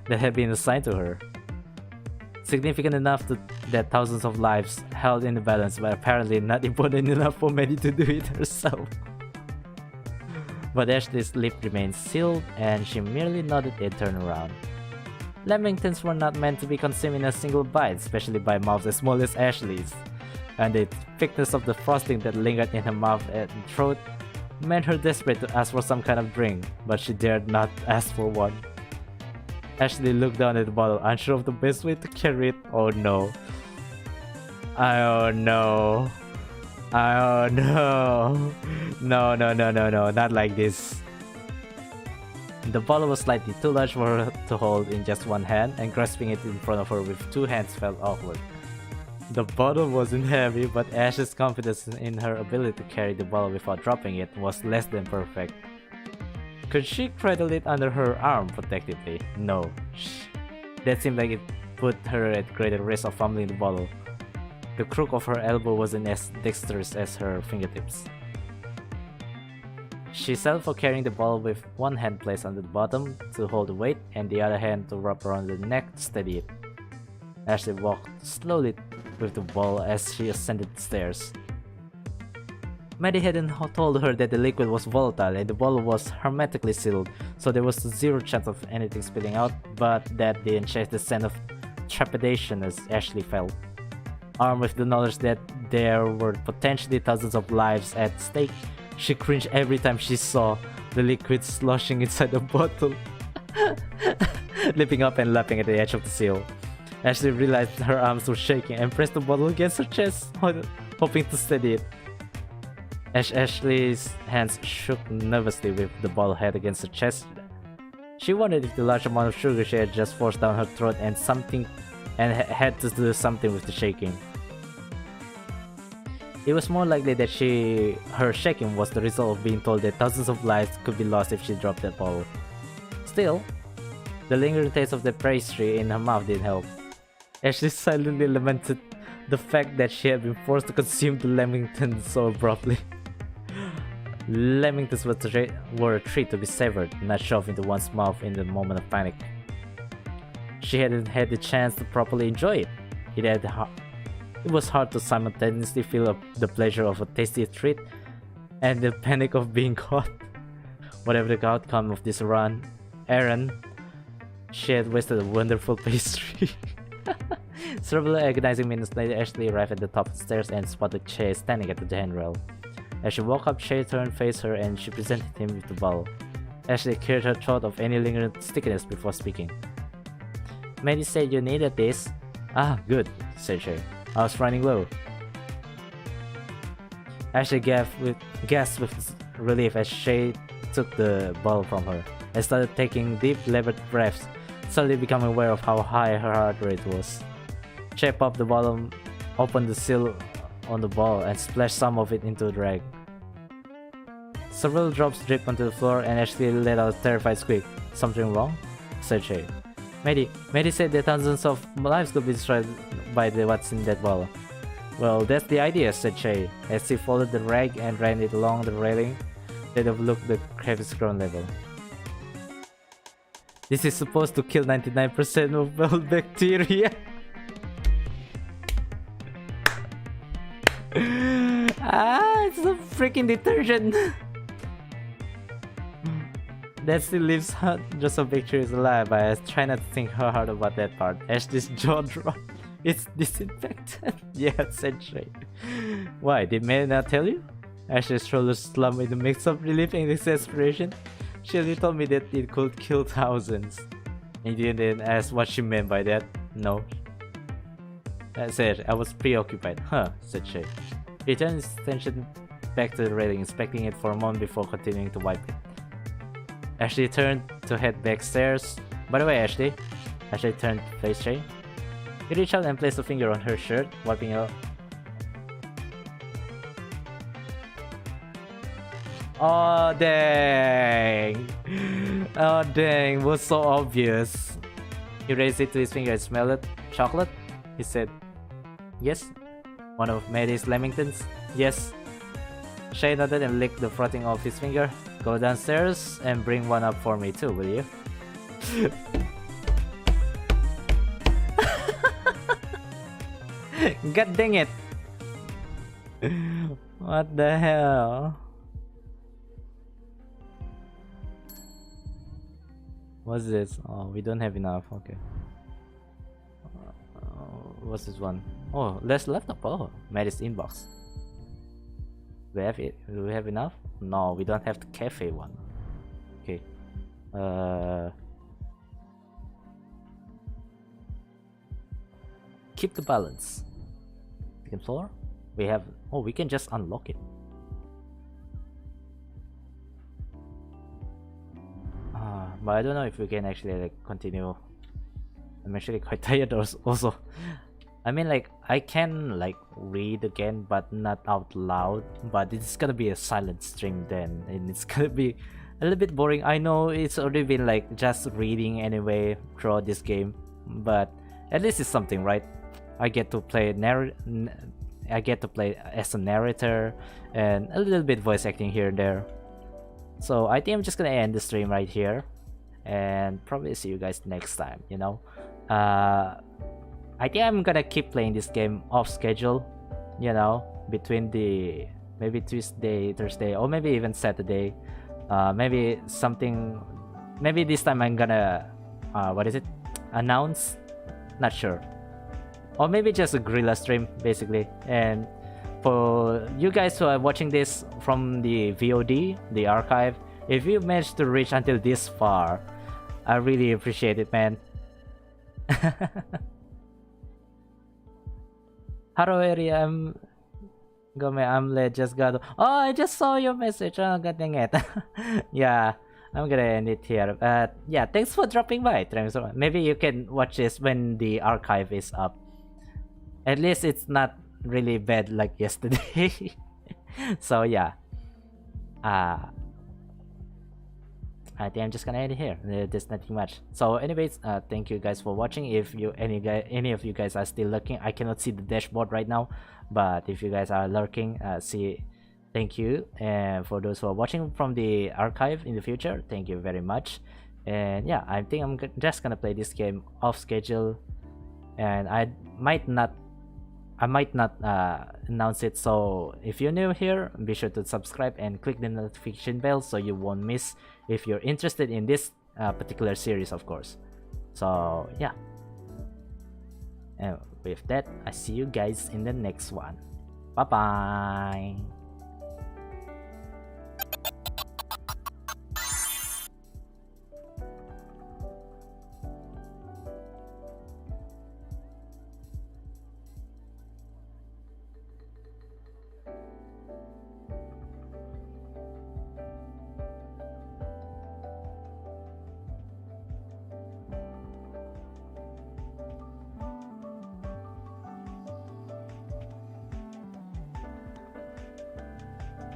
Speaker 1: had been assigned to her. Significant enough that thousands of lives held in the balance, but apparently not important enough for Maddie to do it herself. But Ashley's lip remained sealed and she merely nodded and turned around. Lamingtons were not meant to be consumed in a single bite, especially by mouths as small as Ashley's, and the thickness of the frosting that lingered in her mouth and throat made her desperate to ask for some kind of drink, but she dared not ask for one. Ashley looked down at the bottle, unsure of the best way to carry it. Oh no. Oh no. Oh no. No, not like this. The bottle was slightly too large for her to hold in just one hand, and grasping it in front of her with two hands felt awkward. The bottle wasn't heavy, but Ash's confidence in her ability to carry the bottle without dropping it was less than perfect. Could she cradle it under her arm protectively? No. That seemed like it put her at greater risk of fumbling the bottle. The crook of her elbow wasn't as dexterous as her fingertips. She settled for carrying the bottle with one hand placed on the bottom to hold the weight and the other hand to wrap around the neck to steady it. Ashley walked slowly with the ball as she ascended the stairs. Maddie hadn't told her that the liquid was volatile and the bottle was hermetically sealed, so there was zero chance of anything spilling out, but that didn't change the sense of trepidation as Ashley felt. Armed with the knowledge that there were potentially thousands of lives at stake, she cringed every time she saw the liquid sloshing inside the bottle, leaping up and lapping at the edge of the seal. Ashley realized her arms were shaking and pressed the bottle against her chest, hoping to steady it. As Ashley's hands shook nervously with the bottle head against her chest, she wondered if the large amount of sugar she had just forced down her throat and had to do something with the shaking. It was more likely that her shaking was the result of being told that thousands of lives could be lost if she dropped that bottle. Still, the lingering taste of the pastry in her mouth didn't help. Ashley silently lamented the fact that she had been forced to consume the lamingtons so abruptly. Lamingtons were a treat to be savored, not shoved into one's mouth in the moment of panic. She hadn't had the chance to properly enjoy it. It was hard to simultaneously feel the pleasure of a tasty treat and the panic of being caught. Whatever the outcome of this errand, she had wasted a wonderful pastry. Several agonizing minutes later, Ashley arrived at the top of the stairs and spotted Che standing at the handrail. As she walked up, Che turned to face her and she presented him with the bottle. Ashley cleared her throat of any lingering stickiness before speaking. Maddie said you needed this. Ah, good, said Che. I was running low. Ashley gasped with relief as Che took the bottle from her and started taking deep, labored breaths, suddenly becoming aware of how high her heart rate was. Che popped the bottle, opened the seal on the bottle, and splashed some of it into the rag. Several drops dripped onto the floor, and Ashley let out a terrified squeak. Something wrong? Said Che. Maddie said that thousands of lives could be destroyed by what's in that bottle. Well, that's the idea, said Che, as he folded the rag and ran it along the railing that overlooked the crevice ground level. This is supposed to kill 99% of all bacteria. It's a freaking detergent. That still leaves hundreds of bacteria alive, but I try not to think hard about that part. Ashley's jaw dropped. It's disinfectant. Yeah, said Che. Why, did Mary not tell you? Ashley's shoulders slumped in the mix of relief and exasperation. She only told me that it could kill thousands. And you didn't ask what she meant by that? No. I said, I was preoccupied. Huh, said Che. He turned his attention back to the railing, inspecting it for a moment before continuing to wipe it. Ashley turned to head back stairs. By the way, Ashley turned to face Che. He reached out and placed a finger on her shirt, wiping it off. Oh dang! Oh dang, was so obvious. He raised it to his finger and smelled it. Chocolate? He said. Yes? One of Maddie's lamingtons? Yes. Che nodded and licked the frosting off his finger. Go downstairs and bring one up for me too, will you? God dang it! What the hell? What's this? Oh, we don't have enough. Okay. What's this one? Oh, less laptop. Oh, Maddie's inbox. We have it. Do we have enough? No, we don't have the cafe one. Okay. Keep the balance. Second floor. We have. Oh, we can just unlock it. But I don't know if we can actually like continue. I'm actually quite tired also. I mean, like, I can like read again, but not out loud. But it's gonna be a silent stream then, and it's gonna be a little bit boring. I know it's already been like just reading anyway throughout this game, but at least it's something, right? I get to play I get to play as a narrator and a little bit voice acting here and there. So I think I'm just gonna end the stream right here, and probably see you guys next time. You know, I think I'm gonna keep playing this game off schedule. You know, between the maybe Tuesday, Thursday, or maybe even Saturday. Maybe something. Maybe this time I'm gonna what is it? Announce? Not sure. Or maybe just a guerrilla stream basically. And for you guys who are watching this from the VOD, the archive, if you managed to reach until this far, I really appreciate it, man. Hello, Eri. I'm late. Just got. Oh, I just saw your message. Oh, god dang it. Yeah, I'm gonna end it here. But yeah, thanks for dropping by. Maybe you can watch this when the archive is up. At least it's not really bad like yesterday. So yeah, I think I'm just gonna end it here. There's nothing much. So anyways, thank you guys for watching. If any of you guys are still lurking, I cannot see the dashboard right now, but if you guys are lurking, thank you. And for those who are watching from the archive in the future, thank you very much. And yeah, I think I'm just gonna play this game off schedule, and I might not announce it. So if you're new here, be sure to subscribe and click the notification bell so you won't miss if you're interested in this particular series, of course. So yeah, and with that, I see you guys in the next one. Bye bye.